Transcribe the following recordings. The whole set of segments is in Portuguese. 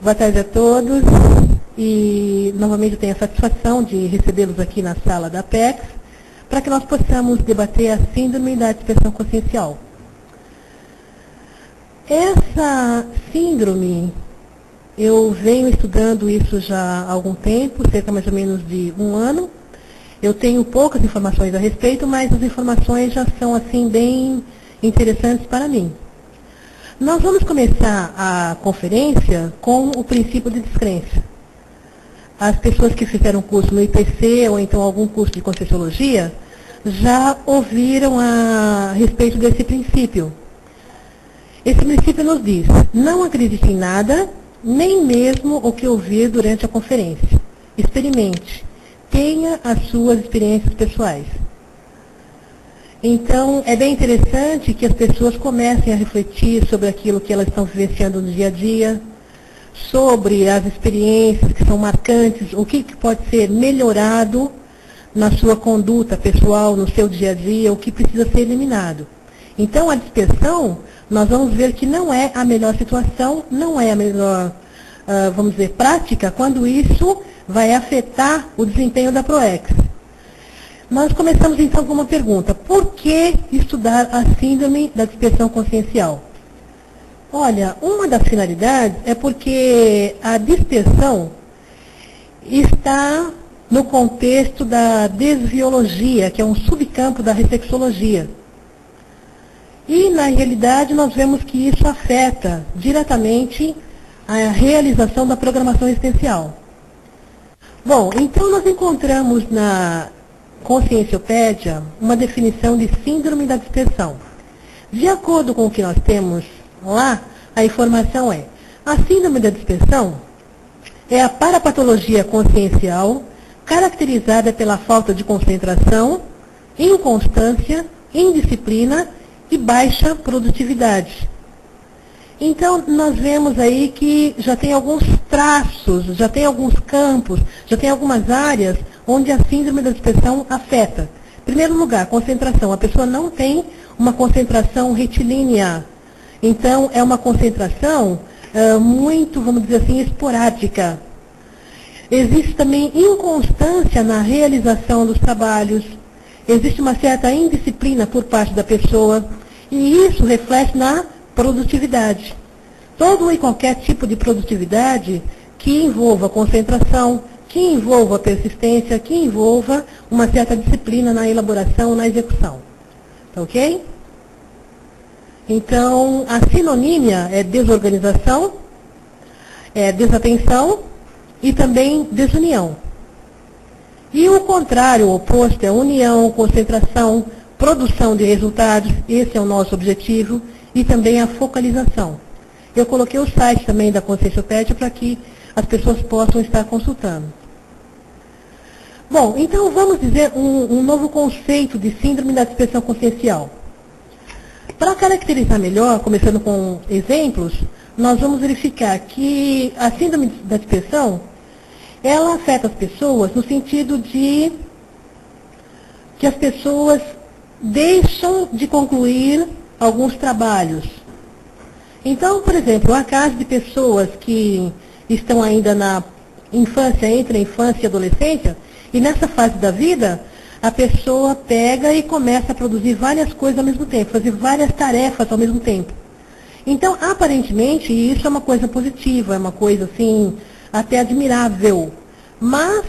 Boa tarde a todos. E, novamente, eu tenho a satisfação de recebê-los aqui na sala da Apex, para que nós possamos debater a síndrome da dispersão consciencial. Essa síndrome, eu venho estudando isso já há algum tempo, cerca mais ou menos de um ano. Eu tenho poucas informações a respeito, mas as informações já são assim bem interessantes para mim. Nós vamos começar a conferência com o princípio de descrença. As pessoas que fizeram curso no IPC ou então algum curso de Conscienciologia já ouviram a respeito desse princípio. Esse princípio nos diz: não acredite em nada, nem mesmo o que ouvir durante a conferência. Experimente. Tenha as suas experiências pessoais. Então, é bem interessante que as pessoas comecem a refletir sobre aquilo que elas estão vivenciando no dia a dia, sobre as experiências que são marcantes, o que pode ser melhorado na sua conduta pessoal, no seu dia a dia, o que precisa ser eliminado. Então, a dispersão, nós vamos ver que não é a melhor situação, não é a melhor, vamos dizer, prática, quando isso vai afetar o desempenho da PROEX. Nós começamos então com uma pergunta: por que estudar a síndrome da dispersão consciencial? Olha, uma das finalidades é porque a dispersão está no contexto da desviologia, que é um subcampo da reflexologia. E, na realidade, nós vemos que isso afeta diretamente a realização da programação existencial. Bom, então nós encontramos na Conscienciopédia uma definição de síndrome da dispersão. De acordo com o que nós temos lá, a informação é: a síndrome da dispersão é a parapatologia consciencial caracterizada pela falta de concentração, inconstância, indisciplina e baixa produtividade. Então, nós vemos aí que já tem alguns traços, já tem alguns campos, já tem algumas áreas onde a síndrome da dispersão afeta. Em primeiro lugar, concentração. A pessoa não tem uma concentração retilínea. Então, é uma concentração muito, vamos dizer assim, esporádica. Existe também inconstância na realização dos trabalhos. Existe uma certa indisciplina por parte da pessoa. E isso reflete na produtividade. Todo e qualquer tipo de produtividade que envolva concentração, que envolva persistência, que envolva uma certa disciplina na elaboração, na execução. Tá ok? Então, a sinonímia é desorganização, é desatenção e também desunião. E o contrário, o oposto, é união, concentração, produção de resultados. Esse é o nosso objetivo. E também a focalização. Eu coloquei o site também da Conscienciopédia para que as pessoas possam estar consultando. Bom, então vamos dizer um novo conceito de síndrome da dispersão consciencial. Para caracterizar melhor, começando com exemplos, nós vamos verificar que a síndrome da dispersão, ela afeta as pessoas no sentido de que as pessoas deixam de concluir alguns trabalhos. Então, por exemplo, há casos de pessoas que estão ainda na infância, entre a infância e a adolescência, e nessa fase da vida, a pessoa pega e começa a produzir várias coisas ao mesmo tempo, fazer várias tarefas ao mesmo tempo. Então, aparentemente, isso é uma coisa positiva, é uma coisa, assim, até admirável. Mas,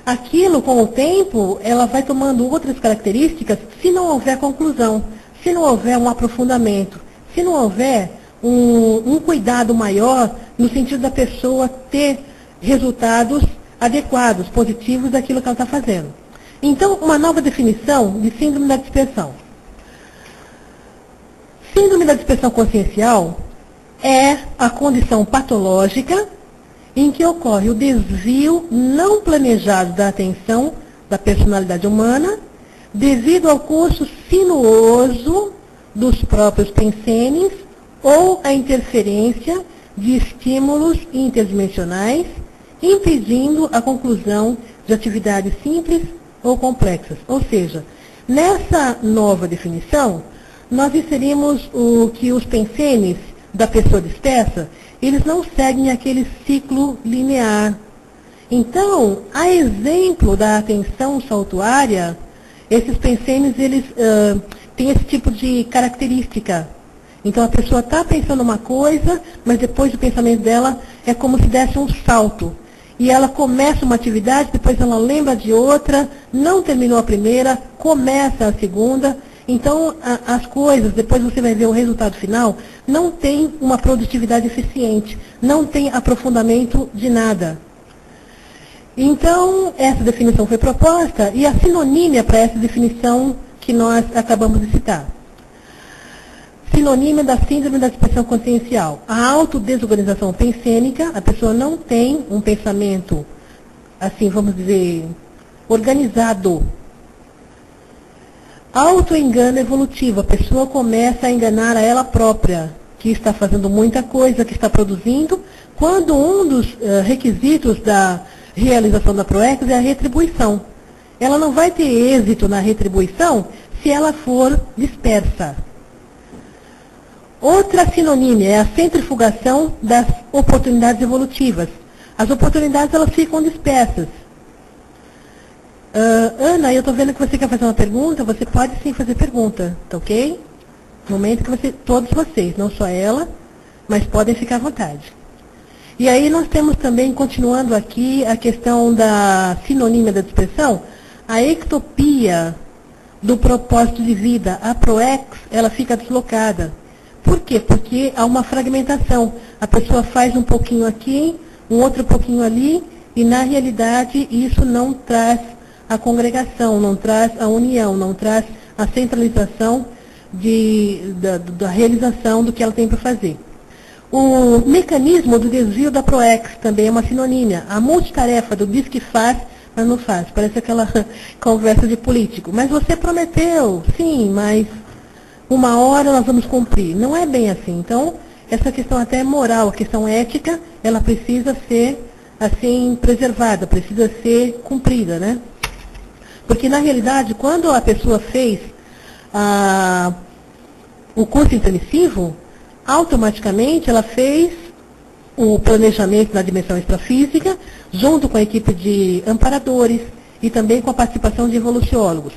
aquilo, com o tempo, ela vai tomando outras características se não houver conclusão. Se não houver um aprofundamento, se não houver um cuidado maior no sentido da pessoa ter resultados adequados, positivos daquilo que ela está fazendo. Então, uma nova definição de síndrome da dispersão. Síndrome da dispersão consciencial é a condição patológica em que ocorre o desvio não planejado da atenção da personalidade humana devido ao curso sinuoso dos próprios pensenes ou à interferência de estímulos interdimensionais, impedindo a conclusão de atividades simples ou complexas. Ou seja, nessa nova definição, nós inserimos o que os pensenes da pessoa dispersa, eles não seguem aquele ciclo linear. Então, a exemplo da atenção saltuária, esses pensenes, eles têm esse tipo de característica. Então, a pessoa está pensando uma coisa, mas depois o pensamento dela é como se desse um salto. E ela começa uma atividade, depois ela lembra de outra, não terminou a primeira, começa a segunda. Então, as coisas, depois você vai ver o resultado final, não tem uma produtividade eficiente, não tem aprofundamento de nada. Então, essa definição foi proposta e a sinonímia para essa definição que nós acabamos de citar. Sinonímia da síndrome da dispersão consciencial. A autodesorganização pensênica, a pessoa não tem um pensamento, assim, vamos dizer, organizado. Autoengano evolutivo, a pessoa começa a enganar a ela própria, que está fazendo muita coisa, que está produzindo, quando um dos requisitos da realização da PROEX é a retribuição. Ela não vai ter êxito na retribuição se ela for dispersa. Outra sinonímia é a centrifugação das oportunidades evolutivas. As oportunidades, elas ficam dispersas. Ana, eu estou vendo que você quer fazer uma pergunta, você pode sim fazer pergunta, tá ok? No momento que você, todos vocês, não só ela, mas podem ficar à vontade. E aí nós temos também, continuando aqui, a questão da sinonímia da dispersão, a ectopia do propósito de vida. A PROEX, ela fica deslocada. Por quê? Porque há uma fragmentação. A pessoa faz um pouquinho aqui, um outro pouquinho ali, e na realidade isso não traz a congregação, não traz a união, não traz a centralização da realização do que ela tem para fazer. O mecanismo do desvio da PROEX também é uma sinonímia. A multitarefa do diz que faz, mas não faz. Parece aquela conversa de político. Mas você prometeu, sim, mas uma hora nós vamos cumprir. Não é bem assim. Então, essa questão até moral, a questão ética, ela precisa ser, assim, preservada, precisa ser cumprida, né? Porque, na realidade, quando a pessoa fez o curso intermissivo, automaticamente ela fez o planejamento na dimensão extrafísica, junto com a equipe de amparadores e também com a participação de evoluciólogos.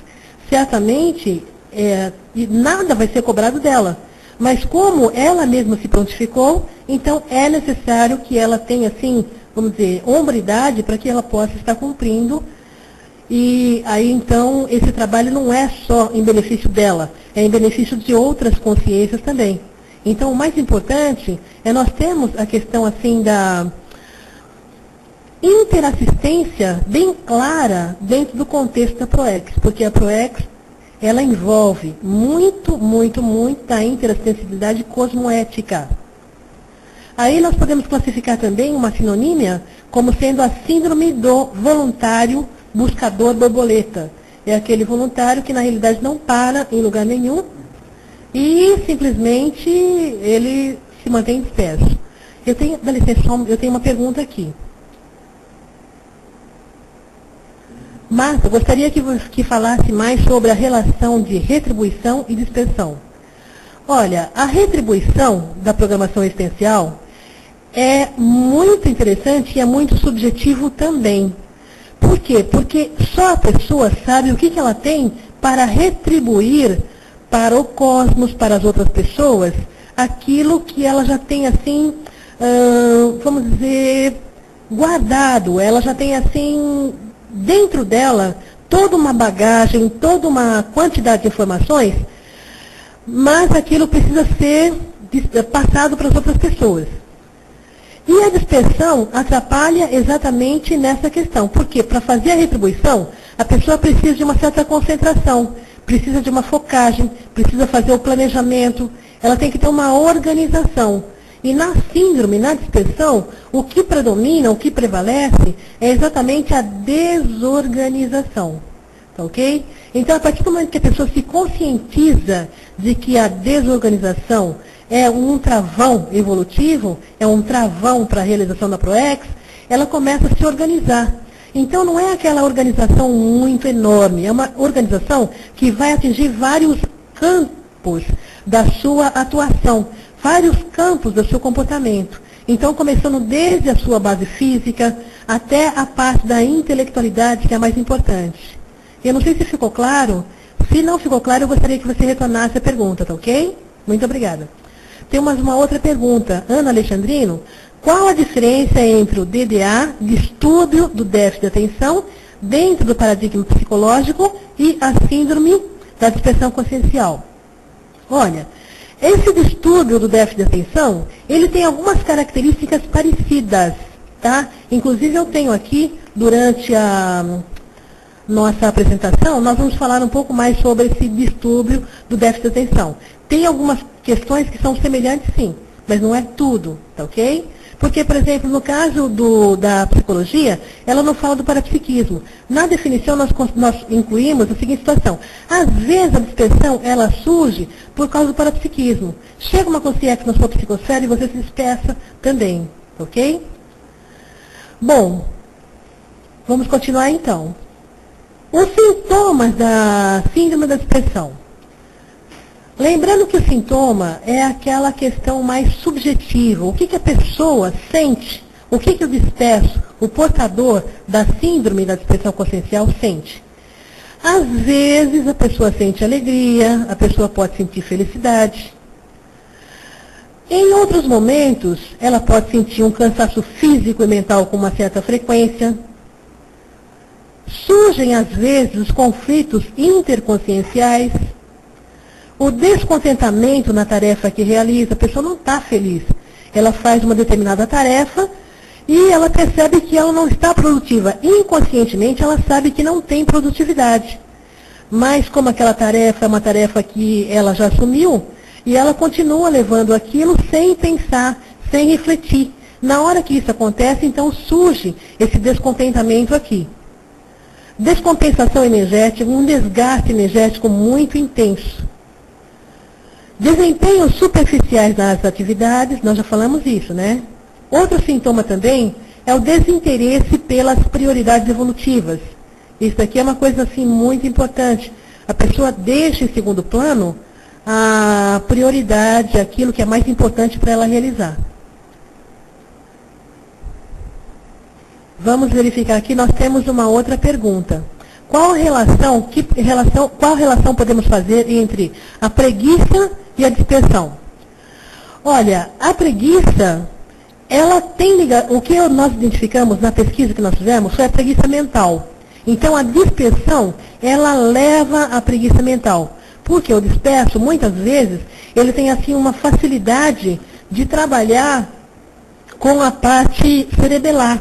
Certamente, nada vai ser cobrado dela, mas como ela mesma se prontificou, então é necessário que ela tenha, assim, vamos dizer, hombridade para que ela possa estar cumprindo. E aí, então, esse trabalho não é só em benefício dela, é em benefício de outras consciências também. Então, o mais importante é nós termos a questão, assim, da interassistência bem clara dentro do contexto da PROEX, porque a PROEX, ela envolve muita interassistibilidade cosmoética. Aí nós podemos classificar também uma sinonímia como sendo a síndrome do voluntário buscador borboleta. É aquele voluntário que na realidade não para em lugar nenhum e simplesmente ele se mantém disperso. Dá licença, eu tenho uma pergunta aqui. Marta, gostaria que falasse mais sobre a relação de retribuição e dispersão. Olha, a retribuição da programação existencial é muito interessante e é muito subjetivo também. Por quê? Porque só a pessoa sabe o que ela tem para retribuir para o cosmos, para as outras pessoas, aquilo que ela já tem, assim, vamos dizer, guardado. Ela já tem, assim, dentro dela, toda uma bagagem, toda uma quantidade de informações, mas aquilo precisa ser passado para as outras pessoas. E a dispersão atrapalha exatamente nessa questão. Por quê? Para fazer a retribuição, a pessoa precisa de uma certa concentração, precisa de uma focagem, precisa fazer o planejamento, ela tem que ter uma organização. E na síndrome, na dispersão, o que predomina, o que prevalece, é exatamente a desorganização. Tá ok? Então, a partir do momento que a pessoa se conscientiza de que a desorganização é um travão evolutivo, é um travão para a realização da PROEX, ela começa a se organizar. Então, não é aquela organização muito enorme, é uma organização que vai atingir vários campos da sua atuação, vários campos do seu comportamento. Então, começando desde a sua base física até a parte da intelectualidade, que é a mais importante. Eu não sei se ficou claro. Se não ficou claro, eu gostaria que você retornasse a pergunta, tá ok? Muito obrigada. Tem uma outra pergunta. Ana Alexandrino, qual a diferença entre o DDA, distúrbio do déficit de atenção, dentro do paradigma psicológico, e a síndrome da dispersão consciencial? Olha, esse distúrbio do déficit de atenção, ele tem algumas características parecidas, tá? Inclusive eu tenho aqui, durante a nossa apresentação, nós vamos falar um pouco mais sobre esse distúrbio do déficit de atenção. Tem algumas questões que são semelhantes, sim, mas não é tudo, tá ok? Porque, por exemplo, no caso da psicologia, ela não fala do parapsiquismo. Na definição, nós incluímos a seguinte situação. Às vezes, a dispersão, ela surge por causa do parapsiquismo. Chega uma consciência na sua psicosfera e você se dispersa também, ok? Bom, vamos continuar então. Os sintomas da síndrome da dispersão. Lembrando que o sintoma é aquela questão mais subjetiva. O que a pessoa sente, o que o disperso, o portador da síndrome da dispersão consciencial sente. Às vezes a pessoa sente alegria, a pessoa pode sentir felicidade. Em outros momentos, ela pode sentir um cansaço físico e mental com uma certa frequência. Surgem, às vezes, os conflitos interconscienciais, o descontentamento na tarefa que realiza. A pessoa não está feliz. Ela faz uma determinada tarefa e ela percebe que ela não está produtiva. Inconscientemente, ela sabe que não tem produtividade. Mas, como aquela tarefa é uma tarefa que ela já assumiu, e ela continua levando aquilo sem pensar, sem refletir. Na hora que isso acontece, então surge esse descontentamento aqui. Descompensação energética, um desgaste energético muito intenso. Desempenhos superficiais nas atividades, nós já falamos isso, né? Outro sintoma também é o desinteresse pelas prioridades evolutivas. Isso aqui é uma coisa assim muito importante. A pessoa deixa em segundo plano a prioridade, aquilo que é mais importante para ela realizar. Vamos verificar aqui, nós temos uma outra pergunta. Qual relação podemos fazer entre a preguiça e a dispersão? Olha, a preguiça, ela tem ligação, o que nós identificamos na pesquisa que nós fizemos foi a preguiça mental. Então, a dispersão, ela leva à preguiça mental. Porque o disperso, muitas vezes, ele tem assim uma facilidade de trabalhar com a parte cerebelar.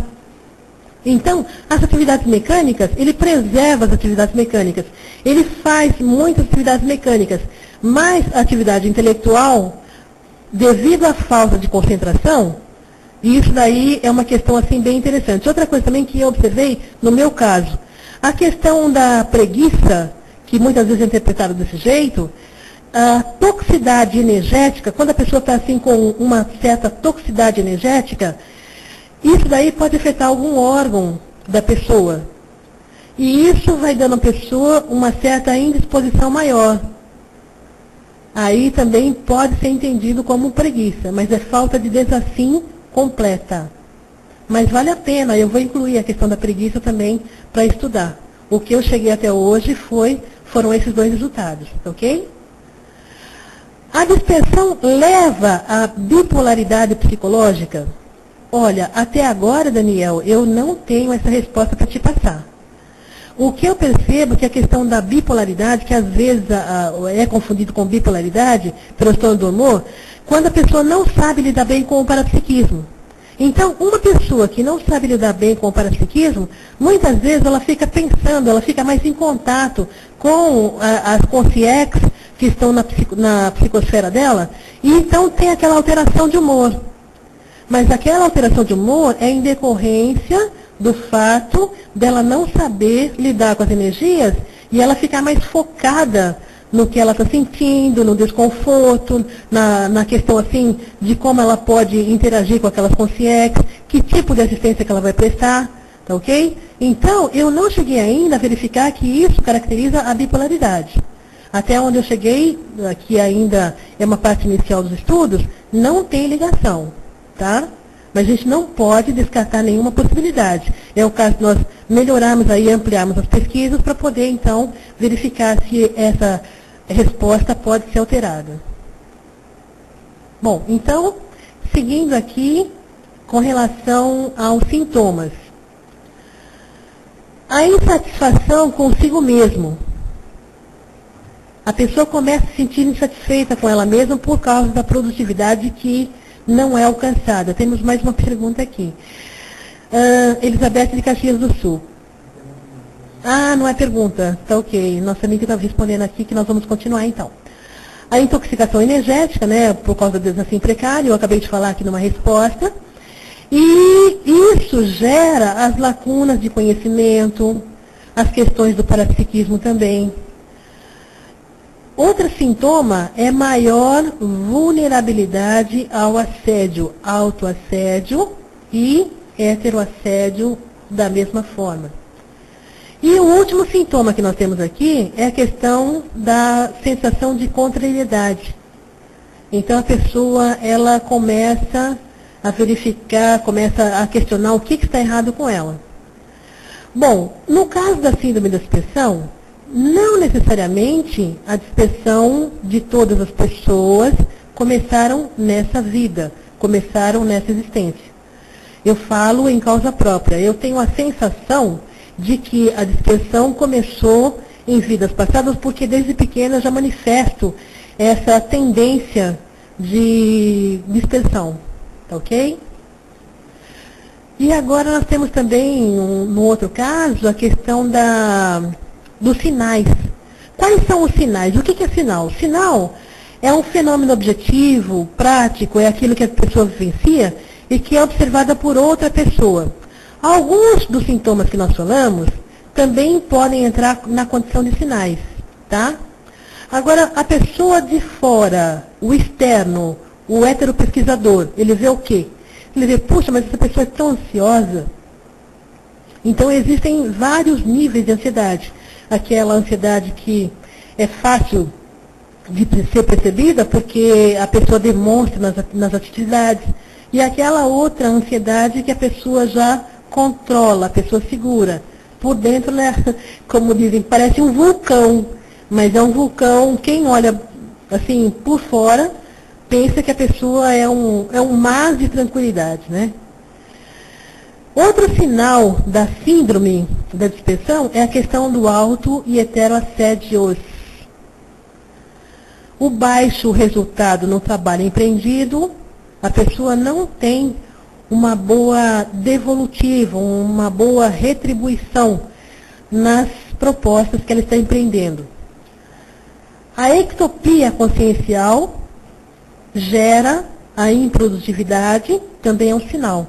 Então, as atividades mecânicas, ele preserva as atividades mecânicas. Ele faz muitas atividades mecânicas, mas a atividade intelectual, devido à falta de concentração, e isso daí é uma questão assim bem interessante. Outra coisa também que eu observei no meu caso, a questão da preguiça, que muitas vezes é interpretada desse jeito, a toxicidade energética, quando a pessoa está assim com uma certa toxicidade energética, isso daí pode afetar algum órgão da pessoa. E isso vai dando à pessoa uma certa indisposição maior. Aí também pode ser entendido como preguiça, mas é falta de desafio completa. Mas vale a pena, eu vou incluir a questão da preguiça também para estudar. O que eu cheguei até hoje foram esses dois resultados, ok? A dispersão leva à bipolaridade psicológica? Olha, até agora, Daniel, eu não tenho essa resposta para te passar. O que eu percebo é que a questão da bipolaridade, que às vezes é confundido com bipolaridade, transtorno do humor, quando a pessoa não sabe lidar bem com o parapsiquismo. Então, uma pessoa que não sabe lidar bem com o parapsiquismo, muitas vezes ela fica pensando, ela fica mais em contato com as consciências que estão na psicosfera dela, e então tem aquela alteração de humor. Mas aquela alteração de humor é em decorrência do fato dela não saber lidar com as energias e ela ficar mais focada no que ela está sentindo, no desconforto, na questão assim de como ela pode interagir com aquelas consciências, que tipo de assistência que ela vai prestar, tá ok? Então, eu não cheguei ainda a verificar que isso caracteriza a bipolaridade. Até onde eu cheguei, que ainda é uma parte inicial dos estudos, não tem ligação, tá? Mas a gente não pode descartar nenhuma possibilidade. É o caso de nós melhorarmos aí, ampliarmos as pesquisas para poder, então, verificar se essa resposta pode ser alterada. Bom, então, seguindo aqui, com relação aos sintomas. A insatisfação consigo mesmo. A pessoa começa a se sentir insatisfeita com ela mesma por causa da produtividade que não é alcançada. Temos mais uma pergunta aqui. Elizabeth de Caxias do Sul. Ah, não é pergunta. Tá ok. Nossa amiga está respondendo aqui que nós vamos continuar então. A intoxicação energética, né, por causa do desafio precário, eu acabei de falar aqui numa resposta. E isso gera as lacunas de conhecimento, as questões do parapsiquismo também. Outro sintoma é maior vulnerabilidade ao assédio, autoassédio e heteroassédio da mesma forma. E o último sintoma que nós temos aqui é a questão da sensação de contrariedade. Então a pessoa, ela começa a verificar, começa a questionar o que está errado com ela. Bom, no caso da síndrome da dispersão, não necessariamente a dispersão de todas as pessoas começaram nessa vida, começaram nessa existência. Eu falo em causa própria. Eu tenho a sensação de que a dispersão começou em vidas passadas, porque desde pequena já manifesto essa tendência de dispersão. Tá ok? E agora nós temos também, no outro caso, a questão dos sinais. Quais são os sinais? O que é sinal? Sinal é um fenômeno objetivo, prático, é aquilo que a pessoa vivencia e que é observada por outra pessoa. Alguns dos sintomas que nós falamos também podem entrar na condição de sinais, tá? Agora, a pessoa de fora, o externo, o heteropesquisador, ele vê o quê? Ele vê, puxa, mas essa pessoa é tão ansiosa. Então, existem vários níveis de ansiedade. Aquela ansiedade que é fácil de ser percebida porque a pessoa demonstra nas atividades. E aquela outra ansiedade que a pessoa já controla, a pessoa segura. Por dentro, né, como dizem, parece um vulcão. Mas é um vulcão, quem olha assim por fora, pensa que a pessoa é um mar de tranquilidade, né? Outro sinal da síndrome da dispersão é a questão do auto e heteroassédios. O baixo resultado no trabalho empreendido, a pessoa não tem uma boa devolutiva, uma boa retribuição nas propostas que ela está empreendendo. A ectopia consciencial gera a improdutividade, também é um sinal.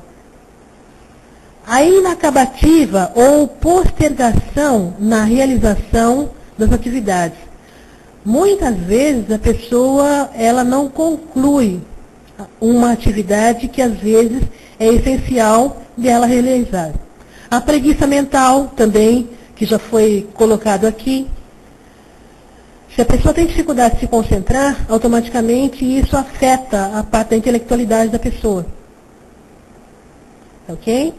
A inacabativa ou postergação na realização das atividades. Muitas vezes a pessoa ela não conclui uma atividade que às vezes é essencial dela realizar. A preguiça mental também, que já foi colocado aqui. Se a pessoa tem dificuldade de se concentrar, automaticamente isso afeta a parte da intelectualidade da pessoa. Ok?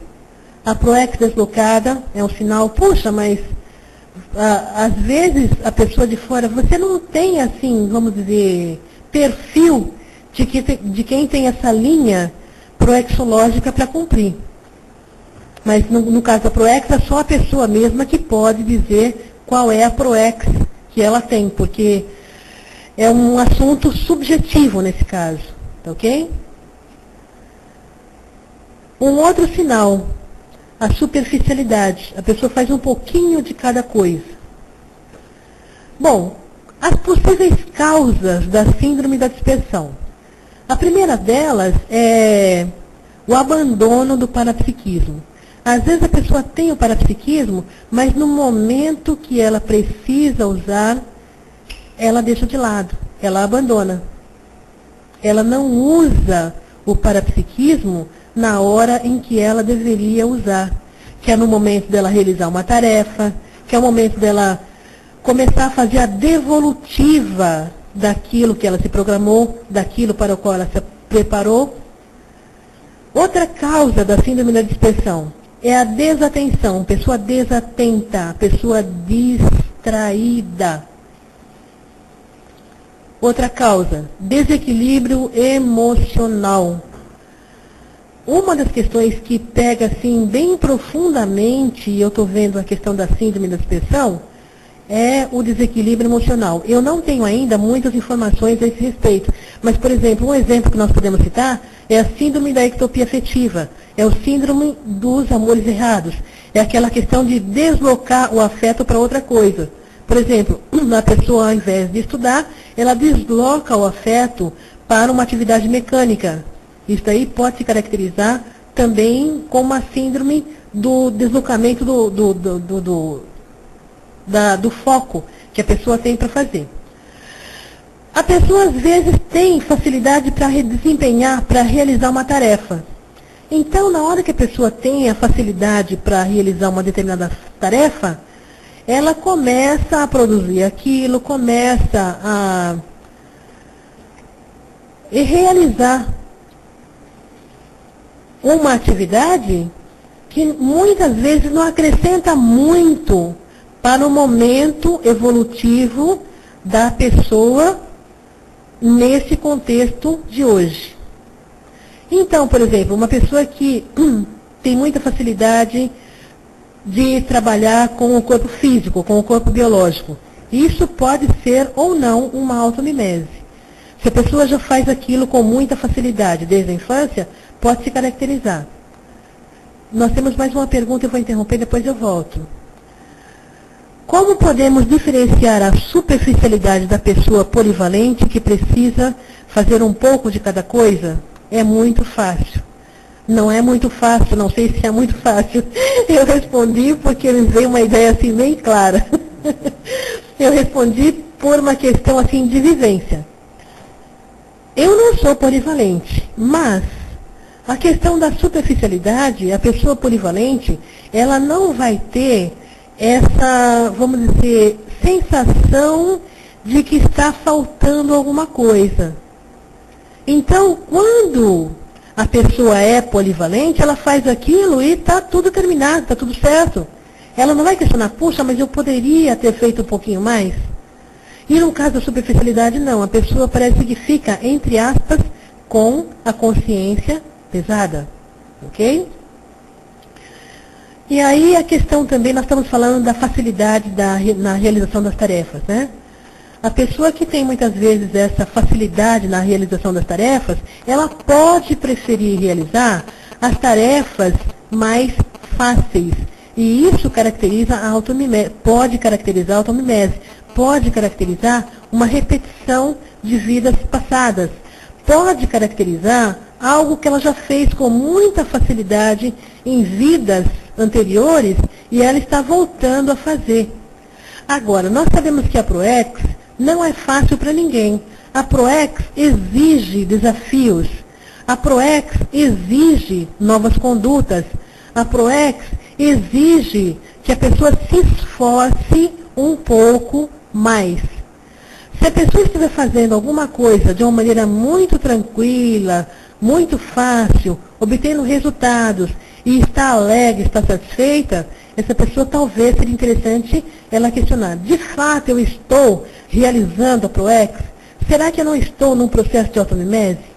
A proex deslocada é um sinal, puxa, mas às vezes a pessoa de fora, você não tem assim, vamos dizer, perfil de quem tem essa linha proexológica para cumprir. Mas no caso da proex, é só a pessoa mesma que pode dizer qual é a proex que ela tem, porque é um assunto subjetivo nesse caso, tá ok? Um outro sinal, a superficialidade. A pessoa faz um pouquinho de cada coisa. Bom, as possíveis causas da síndrome da dispersão. A primeira delas é o abandono do parapsiquismo. Às vezes a pessoa tem o parapsiquismo, mas no momento que ela precisa usar, ela deixa de lado, ela abandona. Ela não usa o parapsiquismo na hora em que ela deveria usar, que é no momento dela realizar uma tarefa, que é o momento dela começar a fazer a devolutiva daquilo que ela se programou, daquilo para o qual ela preparou. Outra causa da síndrome da dispersão é a desatenção, pessoa desatenta, pessoa distraída. Outra causa, desequilíbrio emocional. Uma das questões que pega assim bem profundamente, e eu estou vendo a questão da síndrome da dispersão, é o desequilíbrio emocional. Eu não tenho ainda muitas informações a esse respeito, mas, por exemplo, um exemplo que nós podemos citar é a síndrome da ectopia afetiva, é o síndrome dos amores errados, é aquela questão de deslocar o afeto para outra coisa. Por exemplo, a pessoa, ao invés de estudar, ela desloca o afeto para uma atividade mecânica. Isso aí pode se caracterizar também como a síndrome do deslocamento do foco que a pessoa tem para fazer. A pessoa, às vezes, tem facilidade para desempenhar, para realizar uma tarefa. Então, na hora que a pessoa tem a facilidade para realizar uma determinada tarefa, ela começa a produzir aquilo, começa a realizar uma atividade que muitas vezes não acrescenta muito para o momento evolutivo da pessoa nesse contexto de hoje. Então, por exemplo, uma pessoa que tem muita facilidade de trabalhar com o corpo físico, com o corpo biológico, isso pode ser ou não uma automimese. Se a pessoa já faz aquilo com muita facilidade desde a infância, pode se caracterizar. Nós temos mais uma pergunta, eu vou interromper, depois eu volto. Como podemos diferenciar a superficialidade da pessoa polivalente que precisa fazer um pouco de cada coisa? É muito fácil. Não é muito fácil, não sei se é muito fácil. Eu respondi porque me veio uma ideia assim bem clara. Eu respondi por uma questão assim de vivência. Eu não sou polivalente, mas a questão da superficialidade, a pessoa polivalente, ela não vai ter essa, vamos dizer, sensação de que está faltando alguma coisa. Então, quando a pessoa é polivalente, ela faz aquilo e está tudo terminado, está tudo certo. Ela não vai questionar, puxa, mas eu poderia ter feito um pouquinho mais? E no caso da superficialidade, não. A pessoa parece que fica, entre aspas, com a consciência pesada. Ok? E aí a questão também, nós estamos falando da facilidade na realização das tarefas, né? A pessoa que tem muitas vezes essa facilidade na realização das tarefas, ela pode preferir realizar as tarefas mais fáceis. E isso caracteriza a automimese, pode caracterizar a automimese, pode caracterizar uma repetição de vidas passadas, pode caracterizar algo que ela já fez com muita facilidade em vidas anteriores e ela está voltando a fazer. Agora, nós sabemos que a ProEx não é fácil para ninguém. A ProEx exige desafios. A ProEx exige novas condutas. A ProEx exige que a pessoa se esforce um pouco mais. Se a pessoa estiver fazendo alguma coisa de uma maneira muito tranquila, muito fácil, obtendo resultados e está alegre, está satisfeita, essa pessoa talvez seria interessante ela questionar. De fato, eu estou realizando a ProEx? Será que eu não estou num processo de automimese?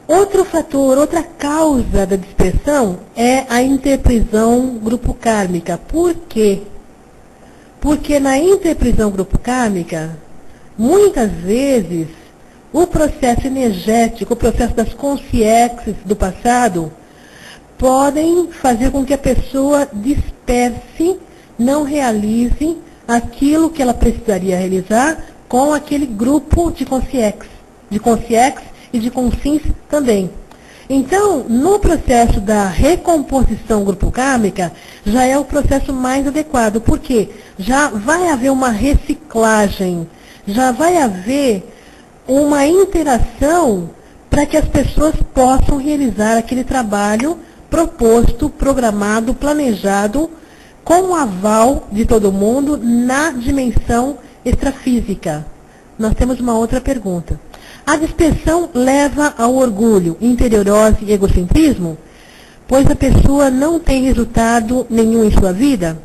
Outro fator, outra causa da dispersão é a interprisão grupo kármica. Por quê? Porque na interprisão grupo kármica, muitas vezes, o processo energético, o processo das consciências do passado, podem fazer com que a pessoa disperse, não realize aquilo que ela precisaria realizar com aquele grupo de consciências e de consciência também. Então, no processo da recomposição grupo kármica, já é o processo mais adequado, porque já vai haver uma reciclagem, já vai haver uma interação para que as pessoas possam realizar aquele trabalho proposto, programado, planejado, com o aval de todo mundo na dimensão extrafísica. Nós temos uma outra pergunta. A dispersão leva ao orgulho, interiorose e egocentrismo, pois a pessoa não tem resultado nenhum em sua vida?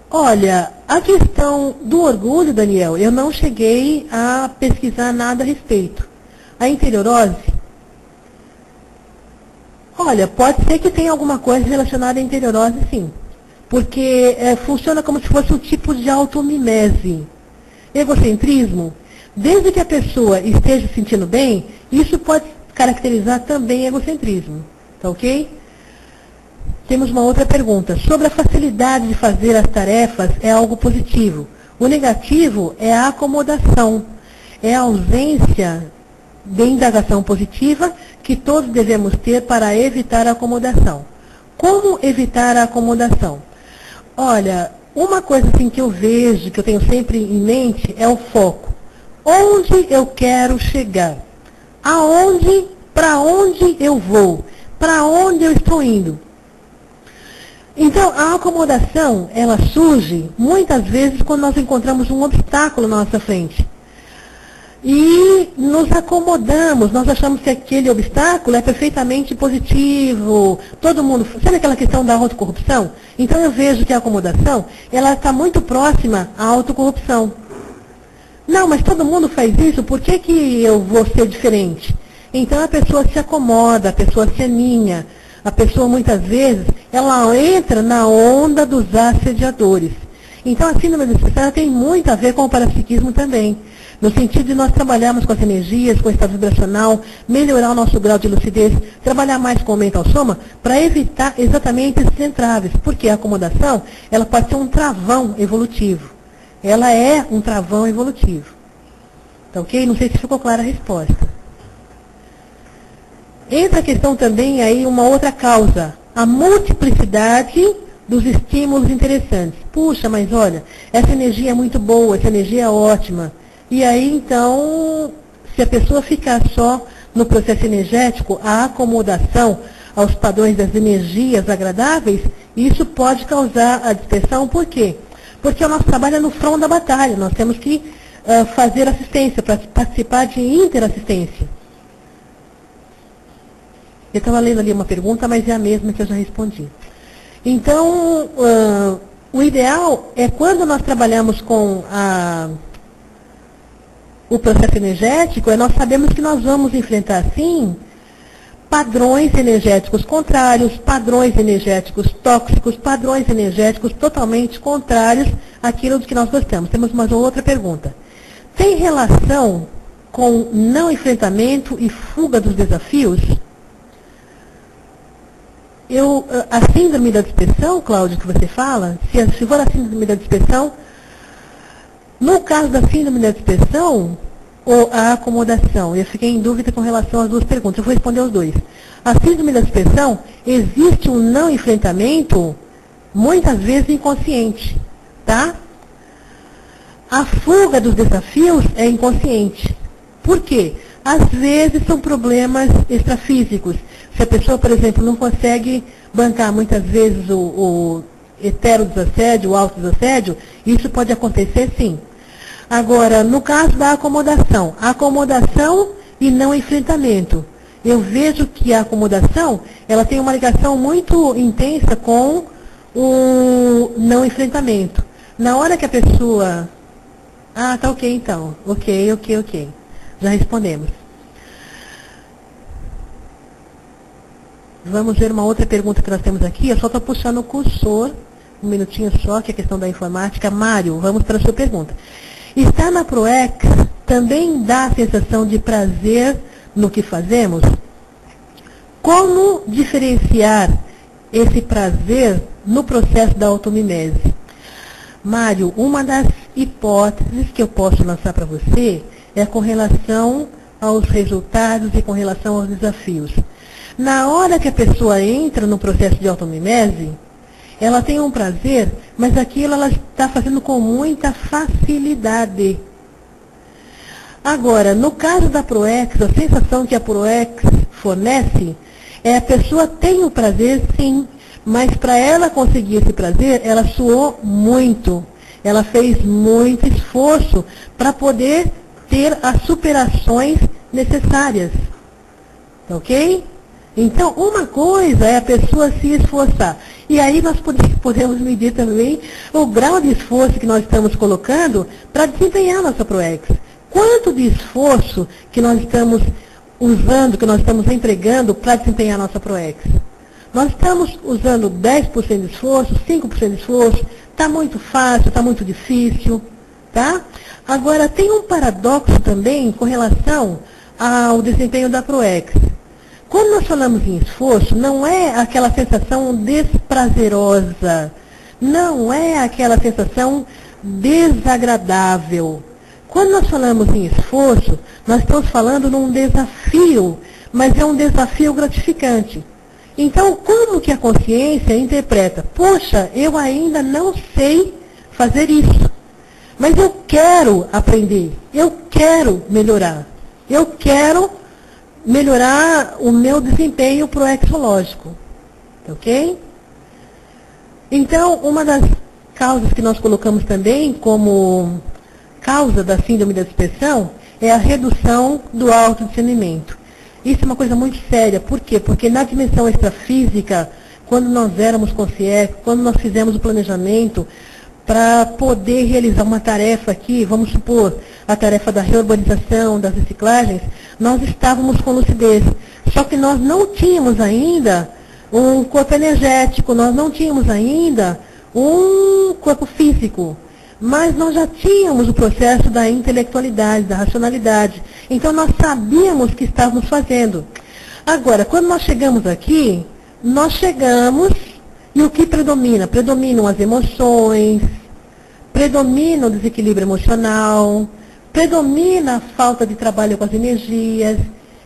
Olha, a questão do orgulho, Daniel, eu não cheguei a pesquisar nada a respeito. A interiorose? Olha, pode ser que tenha alguma coisa relacionada à interiorose, sim. Porque funciona como se fosse um tipo de automimese. Egocentrismo? Desde que a pessoa esteja se sentindo bem, isso pode caracterizar também egocentrismo. Tá ok? Temos uma outra pergunta. Sobre a facilidade de fazer as tarefas é algo positivo. O negativo é a acomodação. É a ausência de indagação positiva que todos devemos ter para evitar a acomodação. Como evitar a acomodação? Olha, uma coisa assim que eu vejo, que eu tenho sempre em mente, é o foco. Onde eu quero chegar? Aonde, para onde eu vou? Para onde eu estou indo? Então, a acomodação, ela surge muitas vezes quando nós encontramos um obstáculo na nossa frente. E nos acomodamos, nós achamos que aquele obstáculo é perfeitamente positivo, todo mundo, sabe aquela questão da autocorrupção? Então eu vejo que a acomodação, ela está muito próxima à autocorrupção. Não, mas todo mundo faz isso, por que que eu vou ser diferente? Então a pessoa se acomoda, a pessoa se aninha, a pessoa muitas vezes, ela entra na onda dos assediadores. Então a síndrome da dispersão tem muito a ver com o parapsiquismo também. No sentido de nós trabalharmos com as energias, com o estado vibracional, melhorar o nosso grau de lucidez, trabalhar mais com o mental soma, para evitar exatamente esses entraves. Porque a acomodação, ela pode ser um travão evolutivo. Ela é um travão evolutivo. Tá ok? Não sei se ficou clara a resposta. Entra a questão também aí uma outra causa. A multiplicidade dos estímulos interessantes. Puxa, mas olha, essa energia é muito boa, essa energia é ótima. E aí, então, se a pessoa ficar só no processo energético, a acomodação aos padrões das energias agradáveis, isso pode causar a dispersão. Por quê? Porque o nosso trabalho é no front da batalha. Nós temos que fazer assistência, para participar de interassistência. Eu estava lendo ali uma pergunta, mas é a mesma que eu já respondi. Então, o ideal é quando nós trabalhamos com o processo energético, nós sabemos que nós vamos enfrentar, sim, padrões energéticos contrários, padrões energéticos tóxicos, padrões energéticos totalmente contrários àquilo do que nós gostamos. Temos mais uma outra pergunta. Tem relação com não enfrentamento e fuga dos desafios? A síndrome da dispersão, Cláudio, que você fala, se for a síndrome da dispersão, no caso da síndrome da dispersão ou a acomodação, eu fiquei em dúvida com relação às duas perguntas, eu vou responder os dois. A síndrome da dispersão, existe um não enfrentamento, muitas vezes inconsciente, tá? A fuga dos desafios é inconsciente. Por quê? Às vezes são problemas extrafísicos. Se a pessoa, por exemplo, não consegue bancar muitas vezes o heterodesassédio, o autodesassédio, isso pode acontecer sim. Agora, no caso da acomodação e não enfrentamento. Eu vejo que a acomodação, ela tem uma ligação muito intensa com o não enfrentamento. Na hora que a pessoa... Ah, tá ok então. Ok. Já respondemos. Vamos ver uma outra pergunta que nós temos aqui. Eu só estou puxando o cursor, um minutinho só, que é a questão da informática. Mário, vamos para a sua pergunta. Estar na ProEx também dá a sensação de prazer no que fazemos? Como diferenciar esse prazer no processo da automimese? Mário, uma das hipóteses que eu posso lançar para você é com relação aos resultados e com relação aos desafios. Na hora que a pessoa entra no processo de automimese, ela tem um prazer, mas aquilo ela está fazendo com muita facilidade. Agora, no caso da ProEx, a sensação que a ProEx fornece é a pessoa tem o prazer, sim, mas para ela conseguir esse prazer, ela suou muito. Ela fez muito esforço para poder ter as superações necessárias. Ok? Então, uma coisa é a pessoa se esforçar. E aí nós podemos medir também o grau de esforço que nós estamos colocando para desempenhar nossa ProEx. Quanto de esforço que nós estamos usando, que nós estamos entregando para desempenhar nossa ProEx? Nós estamos usando 10% de esforço, 5% de esforço, está muito fácil, está muito difícil, tá? Agora, tem um paradoxo também com relação ao desempenho da ProEx. Quando nós falamos em esforço, não é aquela sensação desprazerosa, não é aquela sensação desagradável. Quando nós falamos em esforço, nós estamos falando num desafio, mas é um desafio gratificante. Então, como que a consciência interpreta? Poxa, eu ainda não sei fazer isso, mas eu quero aprender, eu quero melhorar, eu quero melhorar o meu desempenho proexológico. Ok? Então, uma das causas que nós colocamos também como causa da síndrome da dispersão é a redução do autodiscernimento. Isso é uma coisa muito séria. Por quê? Porque na dimensão extrafísica, quando nós éramos conscientes, quando nós fizemos o planejamento para poder realizar uma tarefa aqui, vamos supor, a tarefa da reurbanização, das reciclagens, nós estávamos com lucidez. Só que nós não tínhamos ainda um corpo energético, nós não tínhamos ainda um corpo físico. Mas nós já tínhamos o processo da intelectualidade, da racionalidade. Então nós sabíamos o que estávamos fazendo. Agora, quando nós chegamos aqui, nós chegamos e o que predomina? Predominam as emoções, predomina o desequilíbrio emocional, predomina a falta de trabalho com as energias.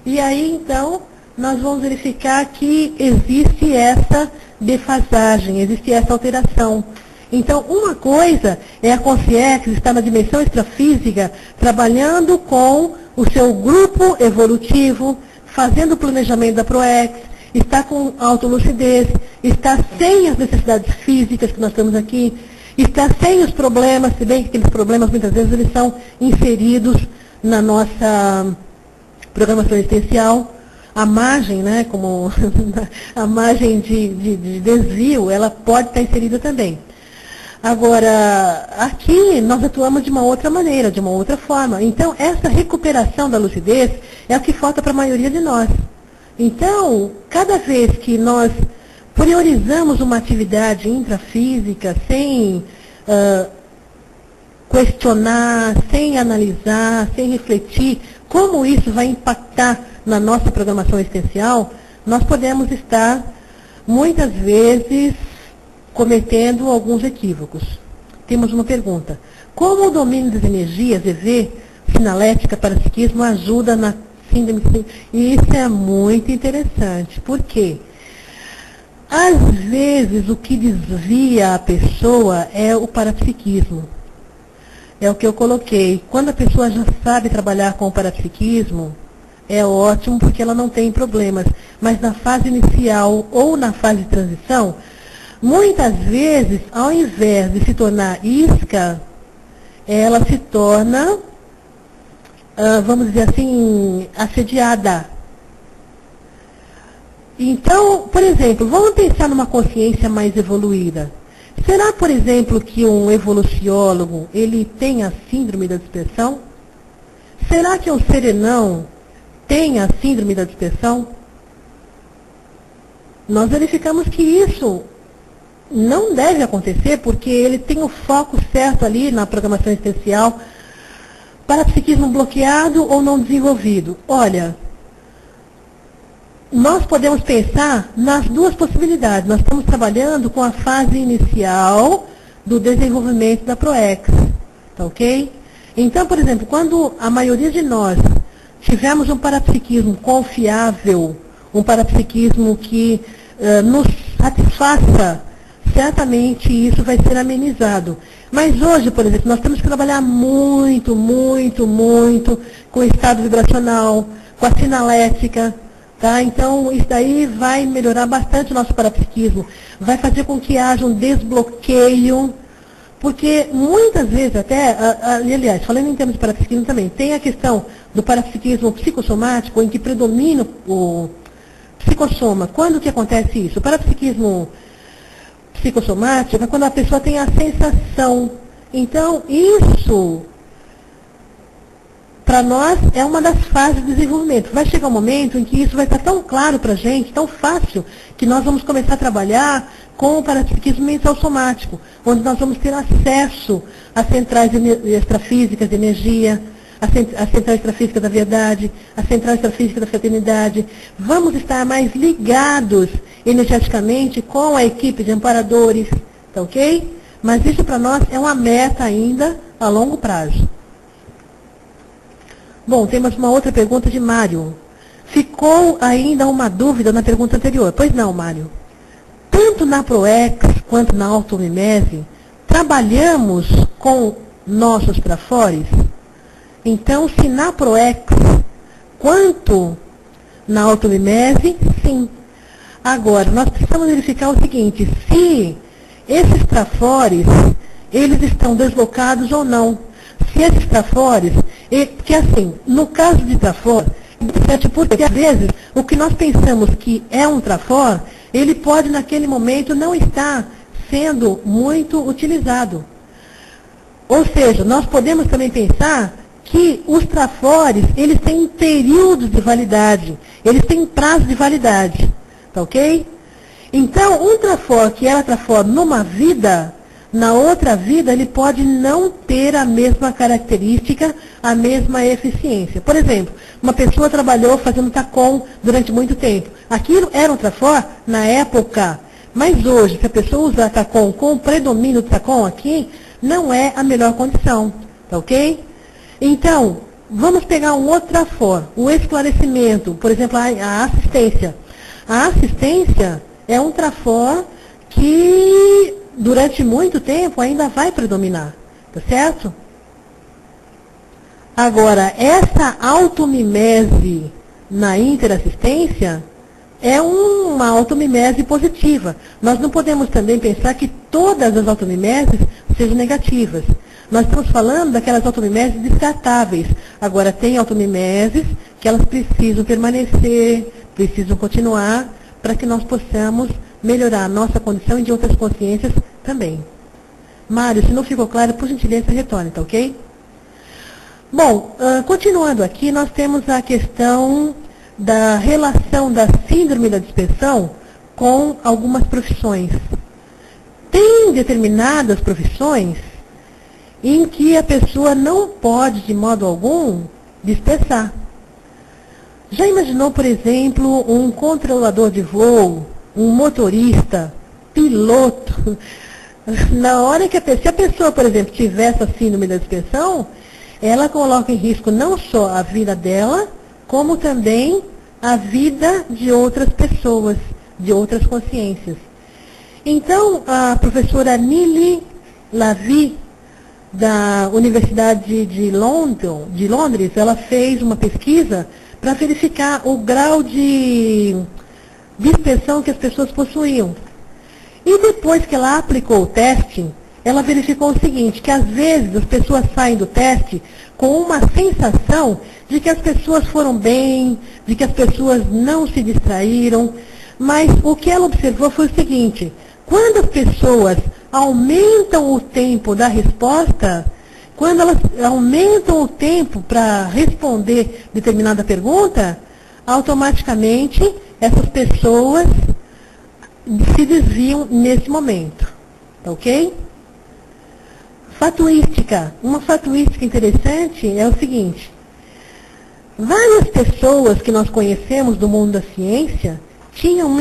E aí, então, nós vamos verificar que existe essa defasagem, existe essa alteração. Então, uma coisa é a consciência estar na dimensão extrafísica, trabalhando com o seu grupo evolutivo, fazendo o planejamento da ProEx, está com autolucidez, está sem as necessidades físicas que nós temos aqui, está sem os problemas, se bem que aqueles problemas muitas vezes eles são inseridos na nossa programação existencial. A margem, né, como a margem de desvio, ela pode estar inserida também. Agora, aqui nós atuamos de uma outra maneira, de uma outra forma. Então, essa recuperação da lucidez é o que falta para a maioria de nós. Então, cada vez que nós priorizamos uma atividade intrafísica sem questionar, sem analisar, sem refletir como isso vai impactar na nossa programação existencial, nós podemos estar, muitas vezes, cometendo alguns equívocos. Temos uma pergunta. Como o domínio das energias, EV, sinalética, parapsiquismo, ajuda na síndrome? E isso é muito interessante. Por quê? Às vezes, o que desvia a pessoa é o parapsiquismo. É o que eu coloquei. Quando a pessoa já sabe trabalhar com o parapsiquismo, é ótimo porque ela não tem problemas. Mas na fase inicial ou na fase de transição, muitas vezes, ao invés de se tornar isca, ela se torna, vamos dizer assim, assediada. Então, por exemplo, vamos pensar numa consciência mais evoluída. Será, por exemplo, que um evoluciólogo, ele tem a síndrome da dispersão? Será que um serenão tem a síndrome da dispersão? Nós verificamos que isso não deve acontecer, porque ele tem o foco certo ali na programação existencial, parapsiquismo bloqueado ou não desenvolvido. Olha, nós podemos pensar nas duas possibilidades. Nós estamos trabalhando com a fase inicial do desenvolvimento da ProEx, tá ok? Então, por exemplo, quando a maioria de nós tivermos um parapsiquismo confiável, um parapsiquismo que nos satisfaça, certamente isso vai ser amenizado. Mas hoje, por exemplo, nós temos que trabalhar muito, muito, muito com o estado vibracional, com a sinalética, tá? Então, isso daí vai melhorar bastante o nosso parapsiquismo. Vai fazer com que haja um desbloqueio Porque muitas vezes até, aliás, falando em termos de parapsiquismo também, tem a questão do parapsiquismo psicossomático, em que predomina o psicossoma. Quando que acontece isso? O parapsiquismo psicossomático é quando a pessoa tem a sensação. Então, isso, para nós, é uma das fases de desenvolvimento. Vai chegar um momento em que isso vai estar tão claro para a gente, tão fácil, que nós vamos começar a trabalhar com o parapsiquismo mental somático, onde nós vamos ter acesso às centrais extrafísicas de energia, às centrais extrafísicas da verdade, às centrais extrafísicas da fraternidade. Vamos estar mais ligados energeticamente com a equipe de amparadores, tá ok? Mas isso para nós é uma meta ainda a longo prazo. Bom, temos uma outra pergunta de Mário. Ficou ainda uma dúvida na pergunta anterior. Pois não, Mário. Tanto na ProEx quanto na automimese, trabalhamos com nossos trafores? Então, se na ProEx quanto na automimese, sim. Agora, nós precisamos verificar o seguinte, se esses trafores, eles estão deslocados ou não. Se esses trafores, porque assim, no caso de trafor, porque às vezes o que nós pensamos que é um trafor, ele pode naquele momento não estar sendo muito utilizado. Ou seja, nós podemos também pensar que os trafores, eles têm períodos de validade, eles têm prazo de validade, tá ok? Então, um trafor que era trafor numa vida, na outra vida ele pode não ter a mesma característica, a mesma eficiência. Por exemplo, uma pessoa trabalhou fazendo tacom durante muito tempo. Aquilo era um trafor na época, mas hoje, se a pessoa usar tacom com o predomínio do tacom aqui, não é a melhor condição, tá ok? Então, vamos pegar um outro trafor, o esclarecimento, por exemplo, a assistência. A assistência é um trafor que durante muito tempo ainda vai predominar, tá certo? Agora, essa automimese na interassistência é uma automimese positiva. Nós não podemos também pensar que todas as automimeses sejam negativas. Nós estamos falando daquelas automimeses descartáveis. Agora, tem automimeses que elas precisam permanecer, precisam continuar, para que nós possamos melhorar a nossa condição e de outras consciências também. Mário, se não ficou claro, por gentileza, retorne, tá ok? Bom, continuando aqui, nós temos a questão da relação da síndrome da dispersão com algumas profissões. Tem determinadas profissões em que a pessoa não pode, de modo algum, dispersar. Já imaginou, por exemplo, um controlador de voo, um motorista, piloto? Na hora que se a pessoa, por exemplo, tiver essa síndrome da dispersão, ela coloca em risco não só a vida dela, como também a vida de outras pessoas, de outras consciências. Então, a professora Nili Lavie, da Universidade de Londres, ela fez uma pesquisa para verificar o grau de dispersão que as pessoas possuíam. E depois que ela aplicou o teste, ela verificou o seguinte, que às vezes as pessoas saem do teste com uma sensação de que as pessoas foram bem, de que as pessoas não se distraíram, mas o que ela observou foi o seguinte, quando as pessoas aumentam o tempo da resposta, quando elas aumentam o tempo para responder determinada pergunta, automaticamente essas pessoas se desviam nesse momento. Tá ok? Fatuística. Uma fatuística interessante é o seguinte. Várias pessoas que nós conhecemos do mundo da ciência tinham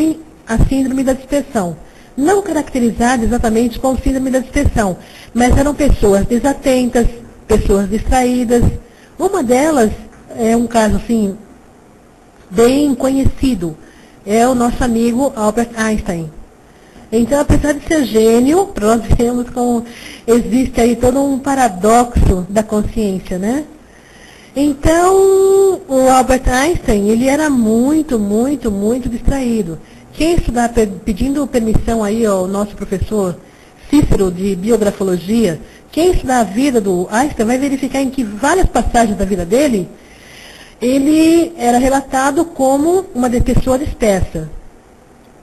a síndrome da dispersão. Não caracterizada exatamente como síndrome da dispersão, mas eram pessoas desatentas, pessoas distraídas. Uma delas é um caso assim, bem conhecido, é o nosso amigo Albert Einstein. Então, apesar de ser gênio, para nós vermos como existe aí todo um paradoxo da consciência, né? Então, o Albert Einstein, ele era muito distraído. Quem estudar pedindo permissão aí ao nosso professor Cícero, de biografologia, quem estudar a vida do Einstein vai verificar em que várias passagens da vida dele, ele era relatado como uma pessoa dispersa.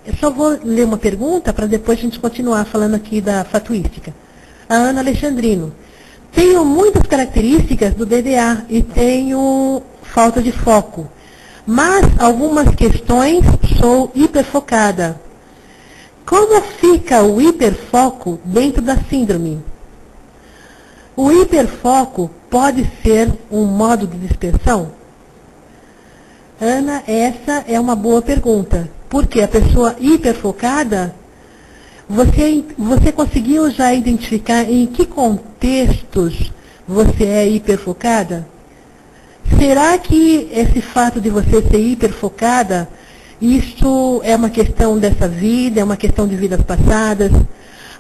Eu só vou ler uma pergunta para depois a gente continuar falando aqui da fatuística. A Ana Alexandrino. Tenho muitas características do DDA e tenho falta de foco. Mas algumas questões sou hiperfocada. Como fica o hiperfoco dentro da síndrome? O hiperfoco pode ser um modo de dispersão? Ana, essa é uma boa pergunta. Porque a pessoa hiperfocada, você conseguiu já identificar em que contextos você é hiperfocada? Será que esse fato de você ser hiperfocada, isso é uma questão dessa vida, é uma questão de vidas passadas?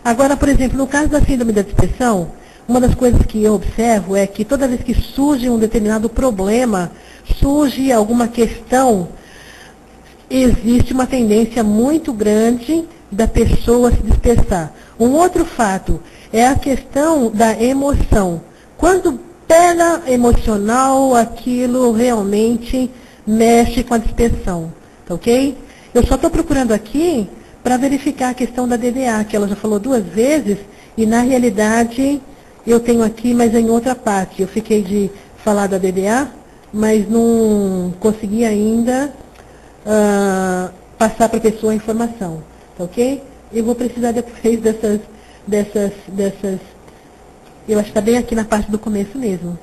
Agora, por exemplo, no caso da síndrome da dispersão, uma das coisas que eu observo é que toda vez que surge um determinado problema, surge alguma questão, existe uma tendência muito grande da pessoa se dispersar. Um outro fato é a questão da emoção. Quando pega emocional, aquilo realmente mexe com a dispersão. Tá ok? Eu só estou procurando aqui para verificar a questão da DDA, que ela já falou 2 vezes, e na realidade eu tenho aqui, mas em outra parte. Eu fiquei de falar da DDA, mas não consegui ainda passar para a pessoa a informação. Tá ok? Eu vou precisar depois dessas eu acho que está bem aqui na parte do começo mesmo.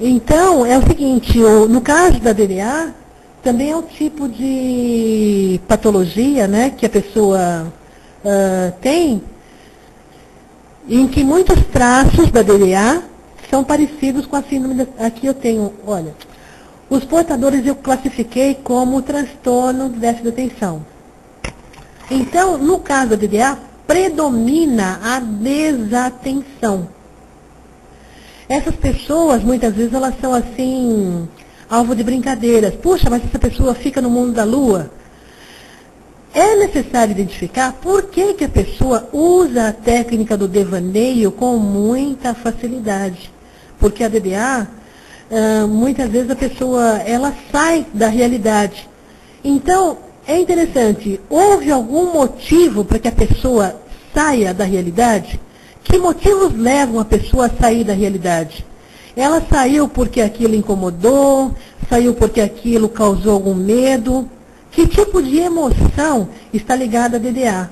Então, é o seguinte, no caso da DDA, também é um tipo de patologia, né, que a pessoa tem, em que muitos traços da DDA são parecidos com a síndrome. Aqui eu tenho, olha, os portadores eu classifiquei como transtorno de déficit de atenção. Então, no caso da DDA, predomina a desatenção. Essas pessoas, muitas vezes, elas são assim, alvo de brincadeiras. Puxa, mas essa pessoa fica no mundo da lua. É necessário identificar por que a pessoa usa a técnica do devaneio com muita facilidade. Porque a DDA, muitas vezes a pessoa, ela sai da realidade. Então, é interessante, houve algum motivo para que a pessoa saia da realidade? Que motivos levam a pessoa a sair da realidade? Ela saiu porque aquilo incomodou, saiu porque aquilo causou algum medo? Que tipo de emoção está ligada à DDA?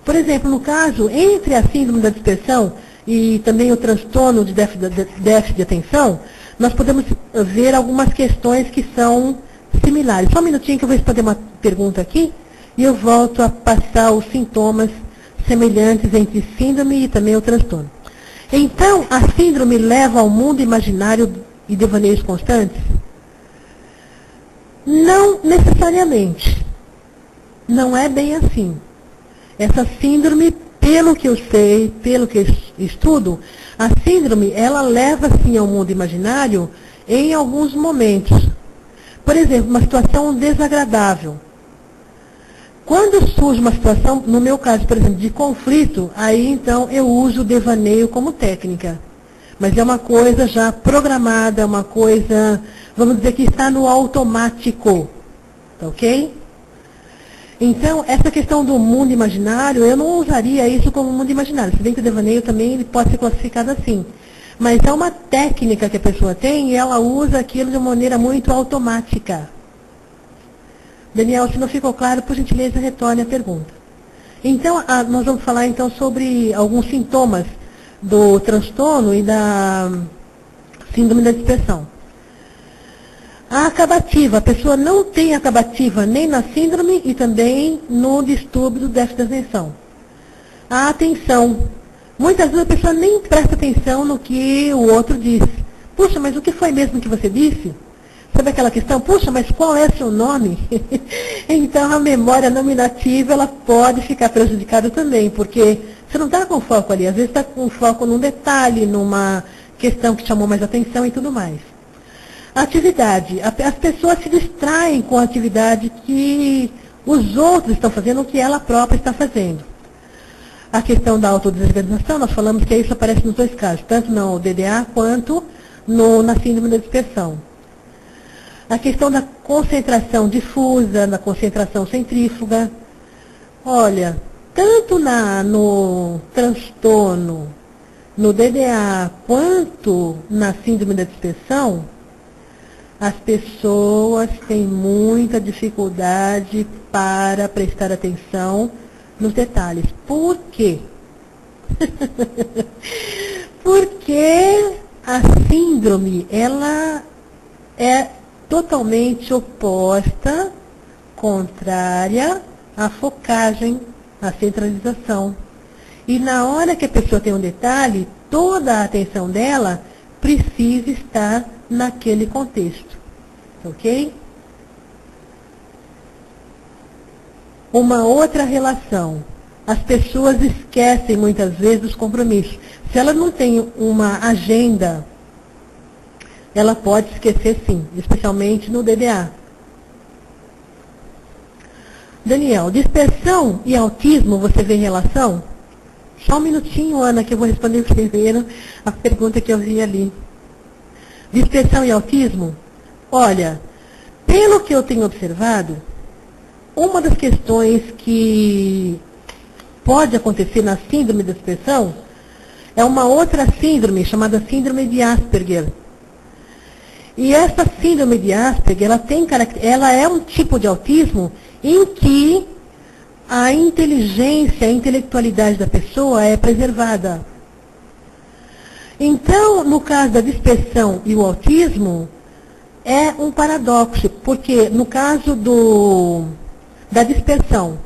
Por exemplo, no caso, entre a síndrome da dispersão e também o transtorno de déficit de atenção, nós podemos ver algumas questões que são similares. Só um minutinho que eu vou responder uma pergunta aqui e eu volto a passar os sintomas semelhantes entre síndrome e também o transtorno. Então, a síndrome leva ao mundo imaginário e devaneios constantes? Não necessariamente. Não é bem assim. Essa síndrome, pelo que eu sei, pelo que eu estudo, a síndrome, ela leva sim ao mundo imaginário em alguns momentos. Por exemplo, uma situação desagradável. Quando surge uma situação, no meu caso, por exemplo, de conflito, aí então eu uso o devaneio como técnica. Mas é uma coisa já programada, uma coisa, vamos dizer que está no automático. Tá ok? Então, essa questão do mundo imaginário, eu não usaria isso como mundo imaginário. Se bem que o devaneio também ele pode ser classificado assim. Mas é uma técnica que a pessoa tem e ela usa aquilo de uma maneira muito automática. Daniel, se não ficou claro, por gentileza, retorne a pergunta. Então, nós vamos falar então sobre alguns sintomas do transtorno e da síndrome da dispersão. A acabativa, a pessoa não tem acabativa nem na síndrome e também no distúrbio do déficit de atenção. A atenção. Muitas vezes a pessoa nem presta atenção no que o outro diz. Puxa, mas o que foi mesmo que você disse? Sabe aquela questão? Puxa, mas qual é seu nome? Então a memória nominativa ela pode ficar prejudicada também, porque você não está com foco ali. Às vezes está com foco num detalhe, numa questão que chamou mais atenção e tudo mais. Atividade. As pessoas se distraem com a atividade que os outros estão fazendo, o que ela própria está fazendo. A questão da autodesorganização, nós falamos que isso aparece nos dois casos, tanto no DDA quanto na síndrome da dispersão. A questão da concentração difusa, da concentração centrífuga. Olha, tanto no transtorno, no DDA, quanto na síndrome da dispersão, as pessoas têm muita dificuldade para prestar atenção nos detalhes. Por quê? Porque a síndrome, ela é totalmente oposta, contrária à focagem, à centralização. E na hora que a pessoa tem um detalhe, toda a atenção dela precisa estar naquele contexto. Ok? Uma outra relação. As pessoas esquecem muitas vezes dos compromissos. Se ela não tem uma agenda, ela pode esquecer sim, especialmente no DDA. Daniel, dispersão e autismo, você vê relação? Só um minutinho, Ana, que eu vou responder primeiro a pergunta que eu vi ali. Dispersão e autismo? Olha, pelo que eu tenho observado, uma das questões que pode acontecer na síndrome da dispersão é uma outra síndrome chamada síndrome de Asperger. E essa síndrome de Asperger, ela é um tipo de autismo em que a inteligência, a intelectualidade da pessoa é preservada. Então, no caso da dispersão e o autismo, é um paradoxo, porque no caso da dispersão,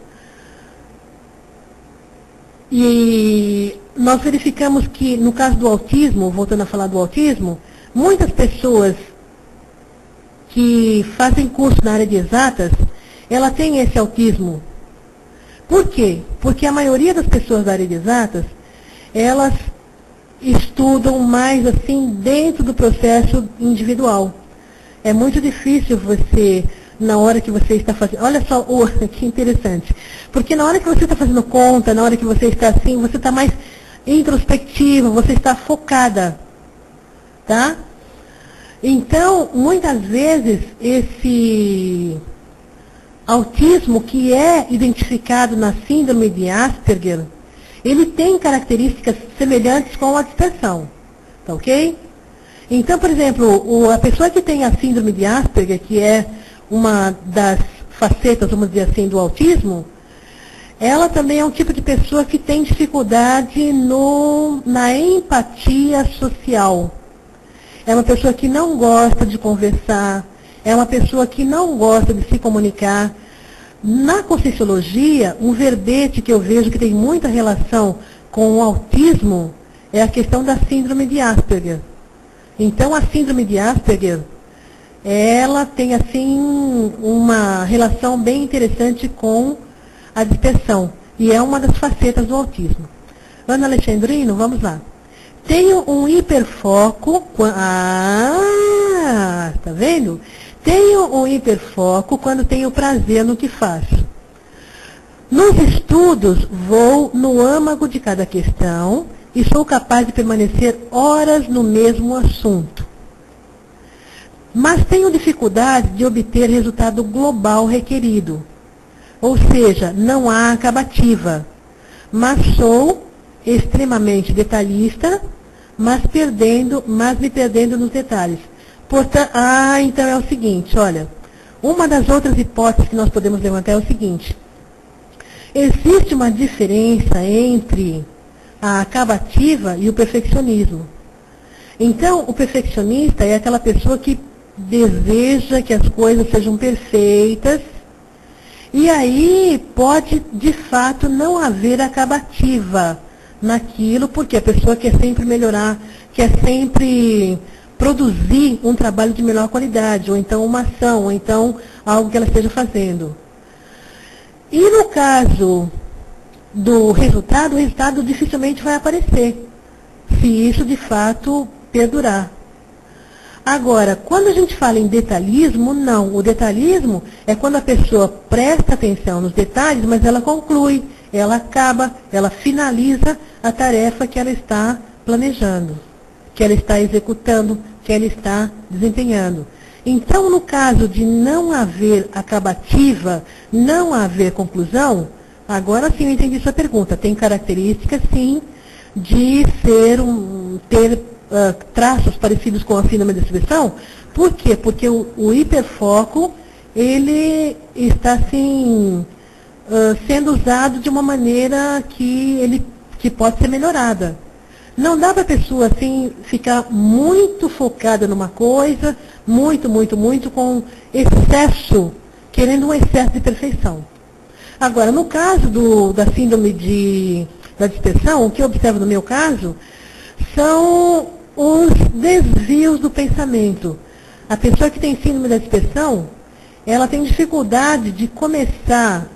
e nós verificamos que no caso do autismo, voltando a falar do autismo, muitas pessoas que fazem curso na área de exatas, ela tem esse autismo. Por quê? Porque a maioria das pessoas da área de exatas, elas estudam mais assim dentro do processo individual. É muito difícil você, na hora que você está fazendo... Olha só, que interessante. Porque na hora que você está fazendo conta, na hora que você está assim, você está mais introspectivo, você está focada. Tá? Então, muitas vezes, esse autismo que é identificado na síndrome de Asperger, ele tem características semelhantes com a dispersão. Tá ok? Então, por exemplo, a pessoa que tem a síndrome de Asperger, que é uma das facetas, vamos dizer assim, do autismo, ela também é um tipo de pessoa que tem dificuldade na empatia social. É uma pessoa que não gosta de conversar, é uma pessoa que não gosta de se comunicar. Na Conscienciologia, um verbete que eu vejo que tem muita relação com o autismo é a questão da síndrome de Asperger. Então, a síndrome de Asperger, ela tem, assim, uma relação bem interessante com a dispersão. E é uma das facetas do autismo. Ana Alexandrino, vamos lá. Tenho um hiperfoco... tá vendo? Tenho um hiperfoco quando tenho prazer no que faço. Nos estudos, vou no âmago de cada questão e sou capaz de permanecer horas no mesmo assunto. Mas tenho dificuldade de obter resultado global requerido. Ou seja, não há acabativa. Mas sou extremamente detalhista, mas me perdendo nos detalhes. Portanto, então é o seguinte, olha, uma das outras hipóteses que nós podemos levantar é o seguinte: existe uma diferença entre a acabativa e o perfeccionismo. Então, o perfeccionista é aquela pessoa que deseja que as coisas sejam perfeitas, e aí pode, de fato, não haver acabativa naquilo, porque a pessoa quer sempre melhorar, quer sempre produzir um trabalho de melhor qualidade, ou então uma ação, ou então algo que ela esteja fazendo. E no caso do resultado, o resultado dificilmente vai aparecer, se isso de fato perdurar. Agora, quando a gente fala em detalhismo, não. O detalhismo é quando a pessoa presta atenção nos detalhes, mas ela conclui, ela finaliza a tarefa que ela está planejando, que ela está executando, que ela está desempenhando. Então, no caso de não haver acabativa, não haver conclusão, agora sim eu entendi sua pergunta. Tem características, sim, de ter traços parecidos com a síndrome da expressão. Por quê? Porque o hiperfoco, ele está, assim, sendo usado de uma maneira que pode ser melhorada. Não dá para a pessoa, assim, ficar muito focada numa coisa, muito, com excesso, querendo um excesso de perfeição. Agora, no caso da síndrome da dispersão, o que eu observo no meu caso, são os desvios do pensamento. A pessoa que tem síndrome da dispersão, ela tem dificuldade de começar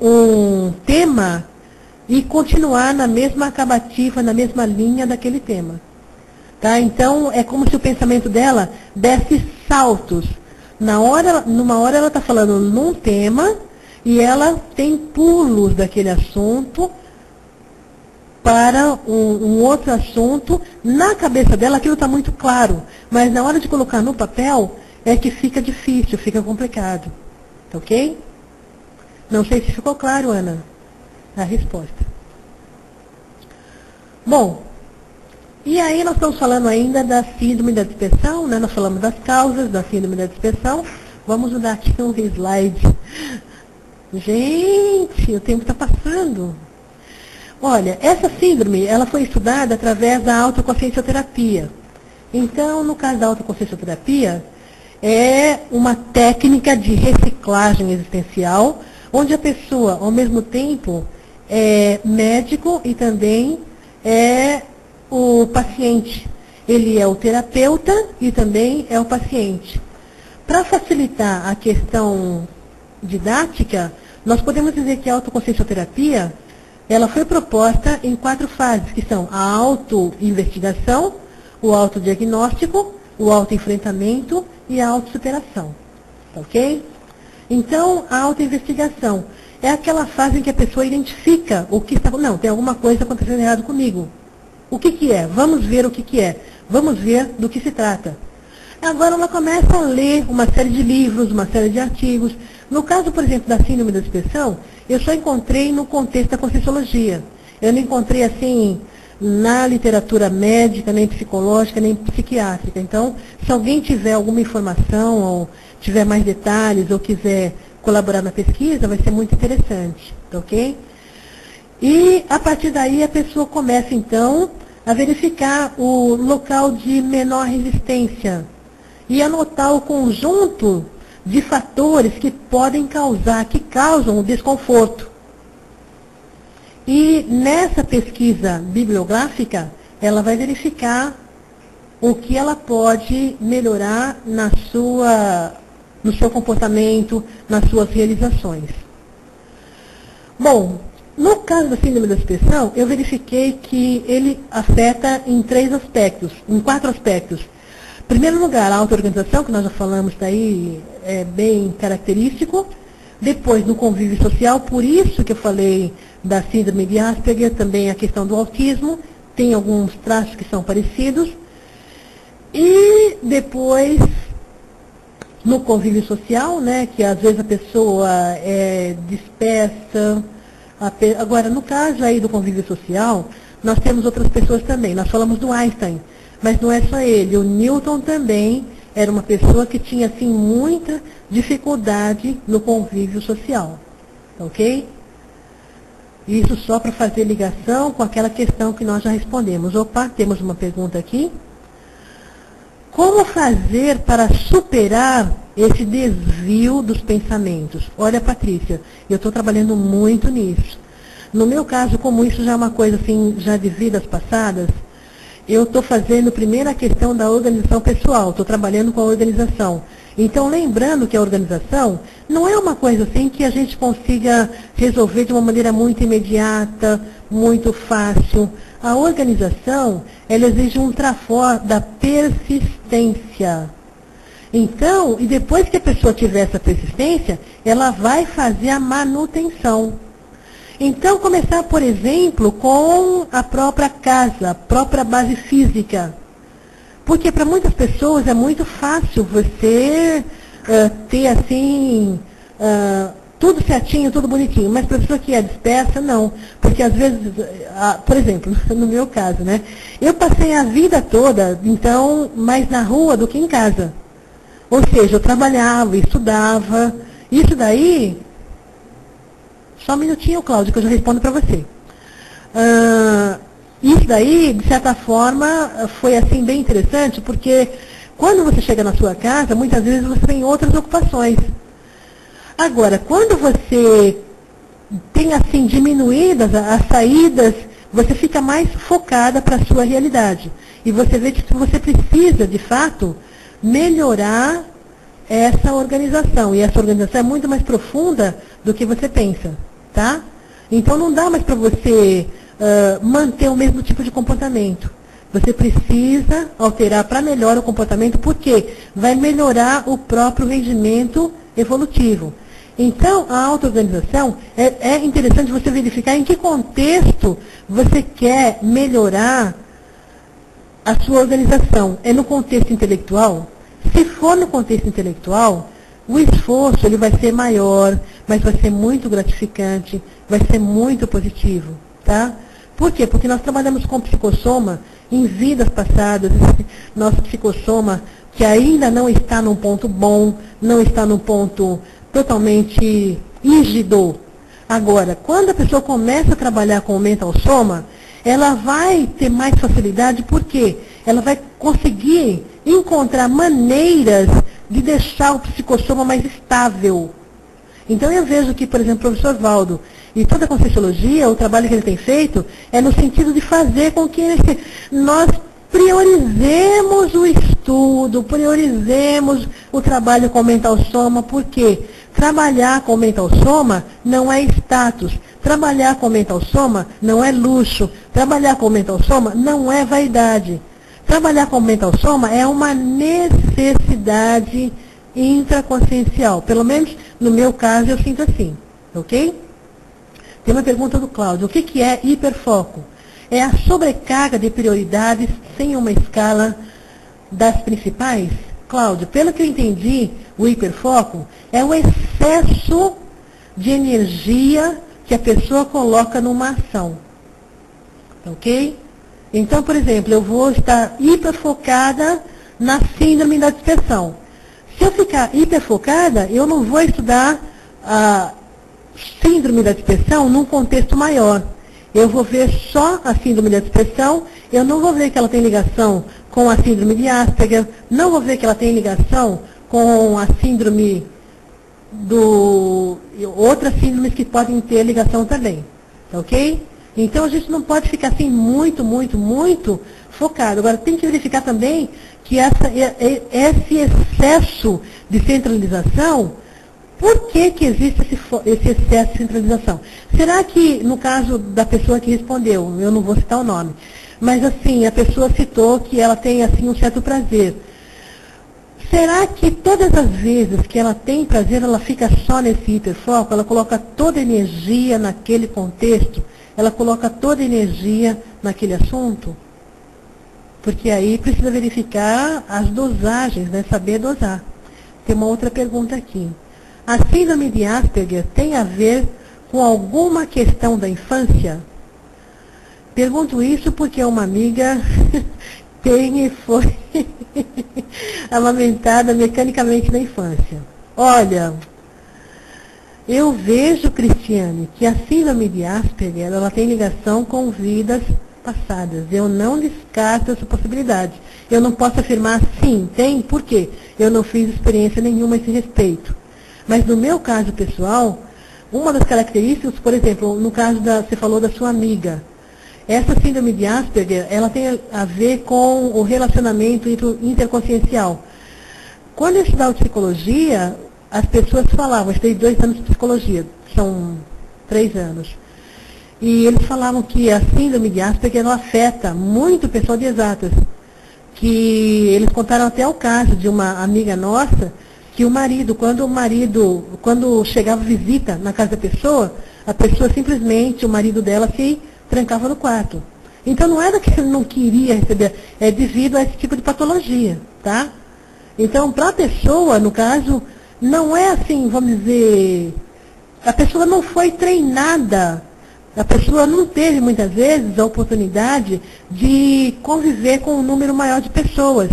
um tema e continuar na mesma acabativa, na mesma linha daquele tema. Tá? Então, é como se o pensamento dela desse saltos. Numa hora ela está falando num tema e ela tem pulos daquele assunto para um outro assunto. Na cabeça dela aquilo está muito claro, mas na hora de colocar no papel é que fica difícil, fica complicado. Tá ok? Não sei se ficou claro, Ana, a resposta. Bom, e aí nós estamos falando ainda da síndrome da dispersão, né? Nós falamos das causas da síndrome da dispersão. Vamos mudar aqui um slide. Gente, o tempo está passando. Olha, essa síndrome, ela foi estudada através da autoconsciencioterapia. Então, no caso da autoconsciencioterapia, é uma técnica de reciclagem existencial, onde a pessoa, ao mesmo tempo, é médico e também é o paciente. Ele é o terapeuta e também é o paciente. Para facilitar a questão didática, nós podemos dizer que a autoconsciencioterapia, ela foi proposta em 4 fases, que são a autoinvestigação, o autodiagnóstico, o autoenfrentamento e a autossuperação. Tá ok? Então, a autoinvestigação é aquela fase em que a pessoa identifica o que está... Não, tem alguma coisa acontecendo errado comigo. O que é? Vamos ver o que é. Vamos ver do que se trata. Agora ela começa a ler uma série de livros, uma série de artigos. No caso, por exemplo, da síndrome da dispersão, eu só encontrei no contexto da Conscienciologia. Eu não encontrei, assim, na literatura médica, nem psicológica, nem psiquiátrica. Então, se alguém tiver alguma informação, ou tiver mais detalhes, ou quiser colaborar na pesquisa, vai ser muito interessante, ok? E, a partir daí, a pessoa começa, então, a verificar o local de menor resistência e anotar o conjunto de fatores que podem causar, que causam o desconforto. E nessa pesquisa bibliográfica, ela vai verificar o que ela pode melhorar no seu comportamento, nas suas realizações. Bom, no caso da síndrome da dispersão, eu verifiquei que ele afeta em 4 aspectos. Em primeiro lugar, a auto-organização, que nós já falamos daí, é bem característico. Depois, no convívio social, por isso que eu falei da síndrome de Asperger, também a questão do autismo, tem alguns traços que são parecidos. E depois, no convívio social, né, que às vezes a pessoa é dispersa. Agora, no caso aí do convívio social, nós temos outras pessoas também. Nós falamos do Einstein, mas não é só ele. O Newton também era uma pessoa que tinha, assim, muita dificuldade no convívio social. Ok? Isso só para fazer ligação com aquela questão que nós já respondemos. Opa, temos uma pergunta aqui. Como fazer para superar esse desvio dos pensamentos? Olha, Patrícia, eu estou trabalhando muito nisso. No meu caso, como isso já é uma coisa assim, já de vidas passadas, eu estou fazendo primeiro a questão da organização pessoal, estou trabalhando com a organização. Então, lembrando que a organização não é uma coisa assim que a gente consiga resolver de uma maneira muito imediata, muito fácil. A organização, ela exige um trafor da persistência. Então, e depois que a pessoa tiver essa persistência, ela vai fazer a manutenção. Então, começar, por exemplo, com a própria casa, a própria base física. Porque para muitas pessoas é muito fácil você ter assim, tudo certinho, tudo bonitinho. Mas para a pessoa que é dispersa, não. Porque às vezes, por exemplo, no meu caso, né? Eu passei a vida toda, então, mais na rua do que em casa. Ou seja, eu trabalhava, estudava. Isso daí... Só um minutinho, Cláudio, que eu já respondo para você. Isso daí, de certa forma, foi assim bem interessante, porque quando você chega na sua casa, muitas vezes você tem outras ocupações. Agora, quando você tem assim diminuídas as saídas, você fica mais focada para a sua realidade. E você vê que você precisa, de fato, melhorar essa organização. E essa organização é muito mais profunda do que você pensa, tá? Então não dá mais para você manter o mesmo tipo de comportamento. Você precisa alterar para melhor o comportamento, porque vai melhorar o próprio rendimento evolutivo. Então, a auto-organização, é interessante você verificar em que contexto você quer melhorar a sua organização. É no contexto intelectual? Se for no contexto intelectual, o esforço ele vai ser maior, mas vai ser muito gratificante, vai ser muito positivo, tá? Por quê? Porque nós trabalhamos com psicossoma em vidas passadas, nosso psicossoma que ainda não está num ponto bom, não está num ponto totalmente rígido. Agora, quando a pessoa começa a trabalhar com o mental soma, ela vai ter mais facilidade, porque ela vai conseguir encontrar maneiras de deixar o psicossoma mais estável. Então eu vejo que, por exemplo, o professor Valdo e toda a Conscienciologia, o trabalho que ele tem feito, é no sentido de fazer com que nós priorizemos o estudo, priorizemos o trabalho com o mental soma, porque trabalhar com o mental soma não é status, trabalhar com o mental soma não é luxo, trabalhar com o mental soma não é vaidade. Trabalhar com o mental soma é uma necessidade intraconsciencial. Pelo menos no meu caso eu sinto assim, ok? Tem uma pergunta do Cláudio. O que é hiperfoco? É a sobrecarga de prioridades sem uma escala das principais? Cláudio, pelo que eu entendi, o hiperfoco é o excesso de energia que a pessoa coloca numa ação. Ok? Então, por exemplo, eu vou estar hiperfocada na síndrome da dispersão. Se eu ficar hiperfocada, eu não vou estudar a síndrome da dispersão num contexto maior. Eu vou ver só a síndrome da dispersão, eu não vou ver que ela tem ligação com a síndrome de Asperger, não vou ver que ela tem ligação com a síndrome outras síndromes que podem ter ligação também, ok? Então a gente não pode ficar assim muito focado. Agora tem que verificar também que esse excesso de centralização, por que existe esse excesso de centralização? Será que, no caso da pessoa que respondeu, eu não vou citar o nome, mas assim, a pessoa citou que ela tem assim um certo prazer. Será que todas as vezes que ela tem prazer, ela fica só nesse hiperfoco? Ela coloca toda a energia naquele contexto? Ela coloca toda a energia naquele assunto? Porque aí precisa verificar as dosagens, né? Saber dosar. Tem uma outra pergunta aqui. A síndrome de Asperger tem a ver com alguma questão da infância? Pergunto isso porque uma amiga tem e foi amamentada mecanicamente na infância. Olha, eu vejo, Cristiane, que a síndrome de Asperger, ela tem ligação com vidas passadas. Eu não descarto essa possibilidade. Eu não posso afirmar sim, tem, por quê? Eu não fiz experiência nenhuma a esse respeito. Mas no meu caso pessoal, uma das características, por exemplo, no caso você falou da sua amiga, essa síndrome de Asperger, ela tem a ver com o relacionamento interconsciencial. Quando eu estudava psicologia, as pessoas falavam, eu estudei 2 anos de psicologia, são 3 anos. E eles falavam que a síndrome de Asperger ela afeta muito o pessoal de exatas. Que eles contaram até o caso de uma amiga nossa, que quando chegava visita na casa da pessoa, a pessoa simplesmente, o marido dela se trancava no quarto. Então não era que ele não queria receber, é devido a esse tipo de patologia, tá? Então, para a pessoa, no caso, não é assim, vamos dizer, a pessoa não foi treinada, a pessoa não teve muitas vezes a oportunidade de conviver com um número maior de pessoas.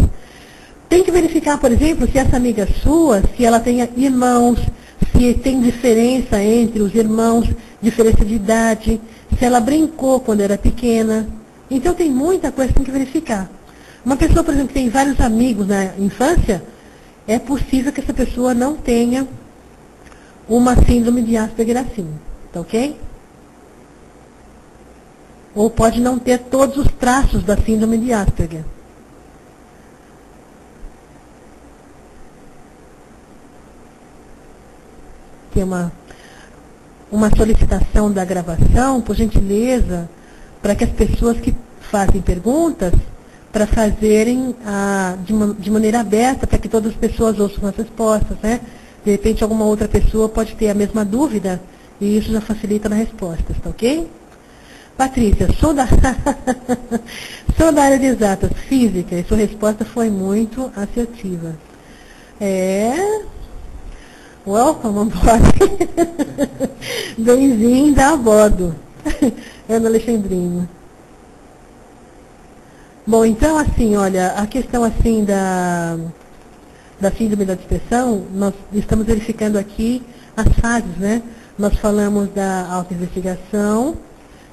Tem que verificar, por exemplo, se essa amiga sua, se ela tem irmãos, se tem diferença entre os irmãos, diferença de idade, se ela brincou quando era pequena. Então tem muita coisa que tem que verificar. Uma pessoa, por exemplo, que tem vários amigos na infância, é possível que essa pessoa não tenha uma síndrome de Asperger assim, tá ok? Ou pode não ter todos os traços da síndrome de Asperger. Tem uma solicitação da gravação, por gentileza, para que as pessoas que fazem perguntas, para fazerem de maneira aberta, para que todas as pessoas ouçam as respostas, né? De repente, alguma outra pessoa pode ter a mesma dúvida, e isso já facilita nas respostas, tá ok? Patrícia, sou da área de exatas, física, e sua resposta foi muito assertiva. Welcome on board. Bem-vinda a bordo. Ana Alexandrina. Bom, então, assim, olha, a questão, assim, da síndrome da dispersão, nós estamos verificando aqui as fases, né? Nós falamos da autoinvestigação,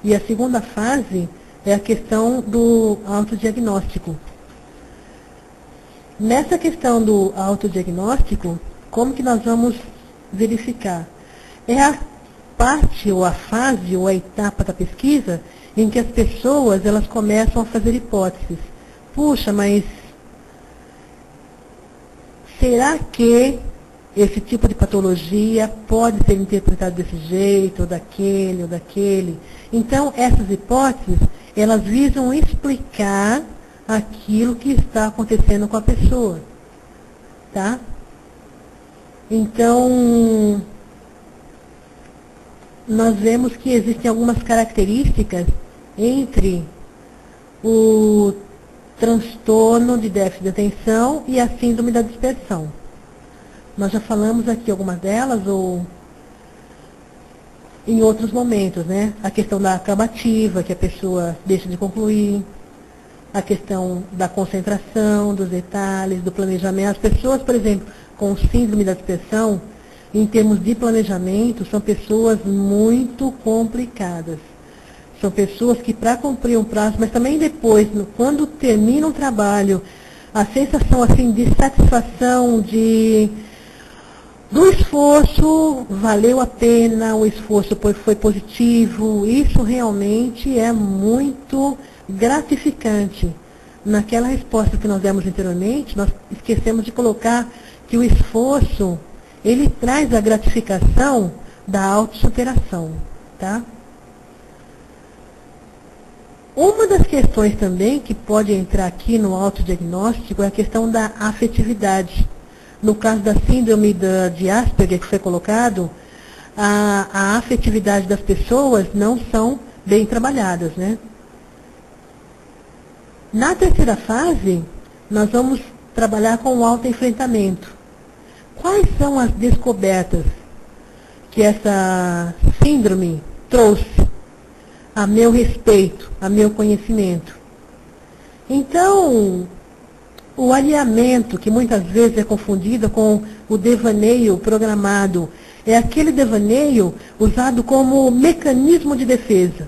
e a segunda fase é a questão do autodiagnóstico. Nessa questão do autodiagnóstico, como que nós vamos verificar? É a parte, ou a fase, ou a etapa da pesquisa em que as pessoas elas começam a fazer hipóteses. Puxa, mas será que esse tipo de patologia pode ser interpretado desse jeito, ou daquele? Então, essas hipóteses, elas visam explicar aquilo que está acontecendo com a pessoa. Tá? Então, nós vemos que existem algumas características entre o transtorno de déficit de atenção e a síndrome da dispersão. Nós já falamos aqui algumas delas, ou em outros momentos, né? A questão da acabativa, que a pessoa deixa de concluir, a questão da concentração, dos detalhes, do planejamento. As pessoas, por exemplo, com síndrome da dispersão, em termos de planejamento, são pessoas muito complicadas. São pessoas que, para cumprir um prazo, mas também depois, quando termina o trabalho, a sensação assim de satisfação, do esforço, valeu a pena, o esforço foi positivo, isso realmente é muito gratificante. Naquela resposta que nós demos anteriormente, nós esquecemos de colocar que o esforço, ele traz a gratificação da autossuperação, tá? Uma das questões também que pode entrar aqui no autodiagnóstico é a questão da afetividade. No caso da síndrome de Asperger que foi colocado, a afetividade das pessoas não são bem trabalhadas, né? Na terceira fase, nós vamos trabalhar com o autoenfrentamento. Quais são as descobertas que essa síndrome trouxe a meu respeito, a meu conhecimento? Então, o alinhamento, que muitas vezes é confundido com o devaneio programado, é aquele devaneio usado como mecanismo de defesa.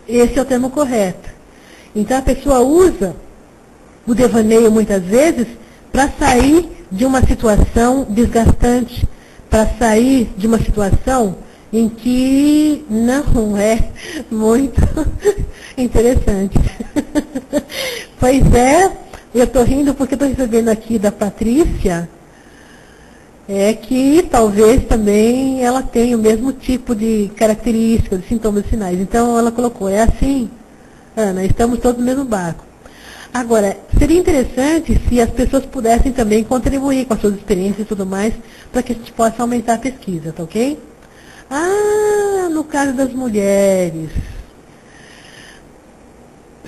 Esse é o termo correto. Então, a pessoa usa o devaneio, muitas vezes, para sair de uma situação desgastante, para sair de uma situação em que não é muito interessante. Pois é, eu estou rindo porque estou recebendo aqui da Patrícia, que talvez também ela tenha o mesmo tipo de características, de sintomas e sinais. Então, ela colocou, é assim, Ana, estamos todos no mesmo barco. Agora, seria interessante se as pessoas pudessem também contribuir com as suas experiências e tudo mais, para que a gente possa aumentar a pesquisa, tá ok? Ah, no caso das mulheres.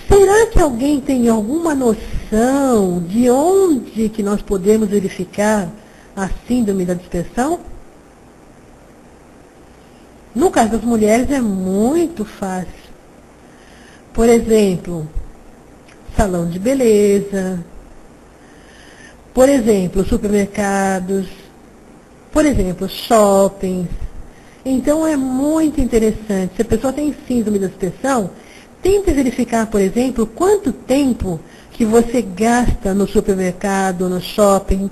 Será que alguém tem alguma noção de onde que nós podemos verificar a síndrome da dispersão? No caso das mulheres é muito fácil. Por exemplo, salão de beleza, por exemplo, supermercados, por exemplo, shoppings. Então é muito interessante. Se a pessoa tem síndrome da dispersão, tente verificar, por exemplo, quanto tempo que você gasta no supermercado, no shopping,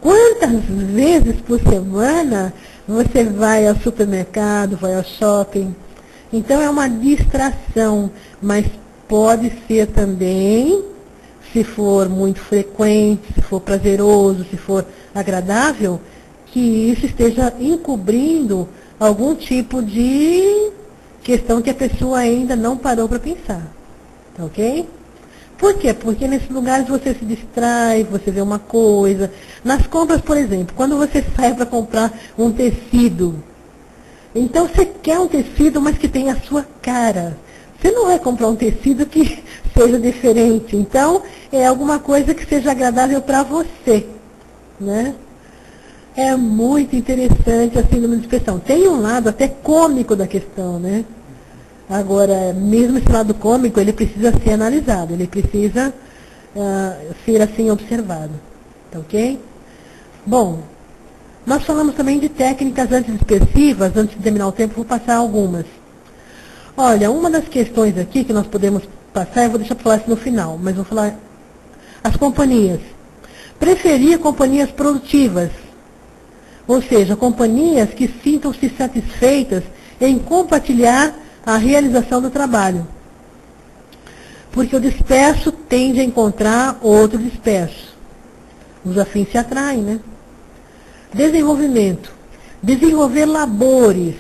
quantas vezes por semana você vai ao supermercado, vai ao shopping. Então é uma distração, mas pode ser também, se for muito frequente, se for prazeroso, se for agradável, que isso esteja encobrindo algum tipo de questão que a pessoa ainda não parou para pensar. Tá ok? Por quê? Porque nesses lugares você se distrai, você vê uma coisa. Nas compras, por exemplo, quando você sai para comprar um tecido, então você quer um tecido, mas que tenha a sua cara. Você não vai comprar um tecido que seja diferente. Então, é alguma coisa que seja agradável para você, né? É muito interessante a síndrome de dispersão. Tem um lado até cômico da questão, né? Agora, mesmo esse lado cômico, ele precisa ser analisado, ele precisa ser assim observado. Tá ok? Bom, nós falamos também de técnicas antidispersivas. Antes de terminar o tempo, vou passar algumas. Olha, uma das questões aqui que nós podemos passar, eu vou deixar para falar isso no final, mas vou falar as companhias. Preferir companhias produtivas, ou seja, companhias que sintam-se satisfeitas em compartilhar a realização do trabalho. Porque o disperso tende a encontrar outro disperso. Os afins se atraem, né? Desenvolvimento. Desenvolver labores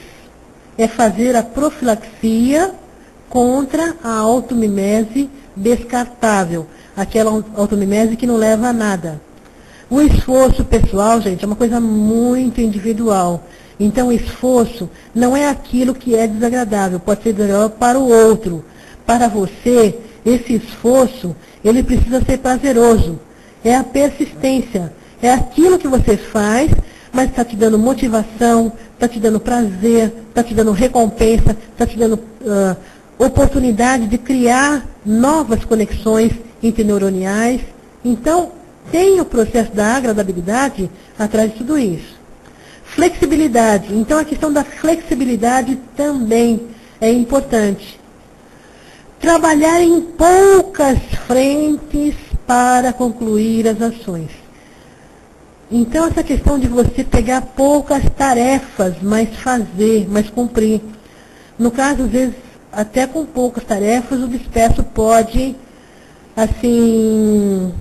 é fazer a profilaxia contra a automimese descartável, aquela automimese que não leva a nada. O esforço pessoal, gente, é uma coisa muito individual. Então, o esforço não é aquilo que é desagradável, pode ser desagradável para o outro. Para você, esse esforço, ele precisa ser prazeroso. É a persistência, é aquilo que você faz, mas está te dando motivação, está te dando prazer, está te dando recompensa, está te dando oportunidade de criar novas conexões interneuroniais. Então, tem o processo da agradabilidade atrás de tudo isso. Flexibilidade. Então, a questão da flexibilidade também é importante. Trabalhar em poucas frentes para concluir as ações. Então, essa questão de você pegar poucas tarefas, mas fazer, mas cumprir. No caso, às vezes, até com poucas tarefas, o disperso pode, assim,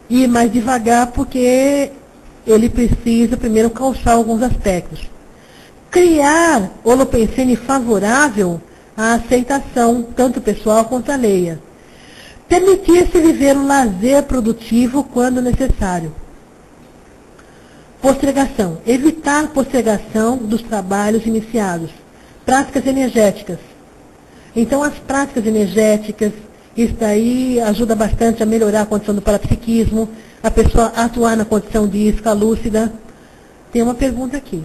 ir mais devagar, porque ele precisa primeiro calçar alguns aspectos. Criar holopensene favorável à aceitação, tanto pessoal quanto alheia. Permitir-se viver um lazer produtivo quando necessário. Postergação. Evitar postergação dos trabalhos iniciados. Práticas energéticas. Então, as práticas energéticas, isso daí ajuda bastante a melhorar a condição do parapsiquismo, a pessoa atuar na condição de isca lúcida. Tem uma pergunta aqui.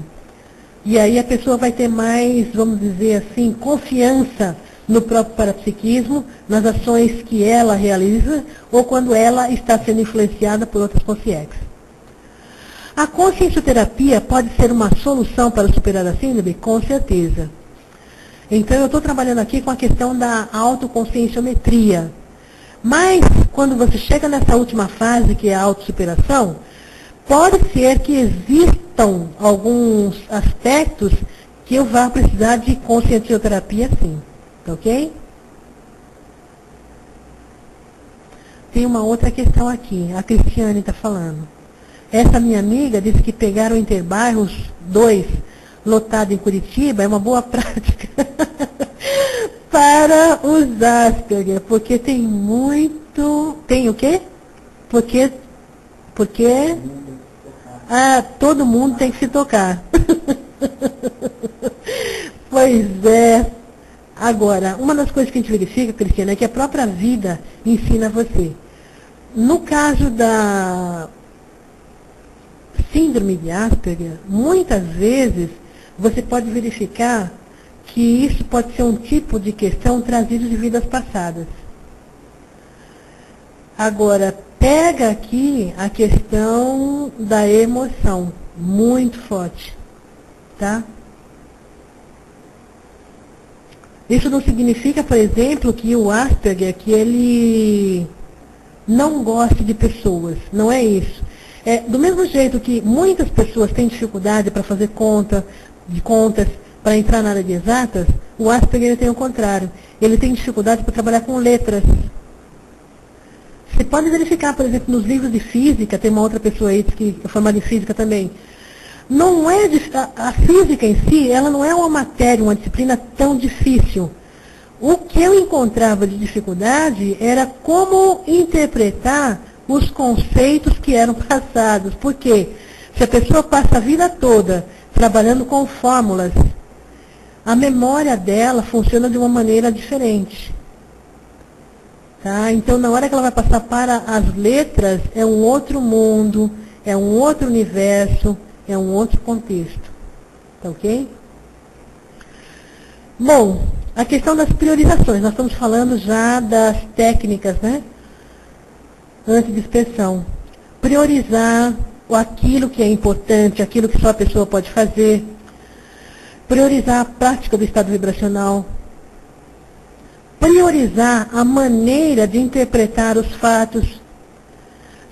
E aí a pessoa vai ter mais, vamos dizer assim, confiança no próprio parapsiquismo, nas ações que ela realiza, ou quando ela está sendo influenciada por outras consciências. A consciencioterapia pode ser uma solução para superar a síndrome? Com certeza. Então, eu estou trabalhando aqui com a questão da autoconscienciometria. Mas, quando você chega nessa última fase, que é a autossuperação, pode ser que existam alguns aspectos que eu vá precisar de consciencioterapia, sim. Ok? Tem uma outra questão aqui. A Cristiane está falando. Essa minha amiga disse que pegaram o Interbairros 2 lotado em Curitiba é uma boa prática para os Asperger, porque tem muito tem o quê? Porque todo mundo tem que se tocar. Pois é. Agora, uma das coisas que a gente verifica, Cristina, é que a própria vida ensina você. No caso da síndrome de Asperger, muitas vezes você pode verificar que isso pode ser um tipo de questão trazido de vidas passadas. Agora, pega aqui a questão da emoção, muito forte, tá? Isso não significa, por exemplo, que o Asperger, que ele não goste de pessoas, não é isso. É, do mesmo jeito que muitas pessoas têm dificuldade para fazer contas, para entrar na área de exatas, o Asperger ele tem o contrário. Ele tem dificuldade para trabalhar com letras. Você pode verificar, por exemplo, nos livros de física, tem uma outra pessoa aí que é formada em física também. Não é a física em si, ela não é uma matéria, uma disciplina tão difícil. O que eu encontrava de dificuldade era como interpretar os conceitos que eram passados. Por quê? Se a pessoa passa a vida toda trabalhando com fórmulas, a memória dela funciona de uma maneira diferente. Tá? Então, na hora que ela vai passar para as letras, é um outro mundo, é um outro universo, é um outro contexto. Tá ok? Bom, a questão das priorizações. Nós estamos falando já das técnicas, né? Antidispersão. Priorizar aquilo que é importante, aquilo que só a pessoa pode fazer. Priorizar a prática do estado vibracional. Priorizar a maneira de interpretar os fatos.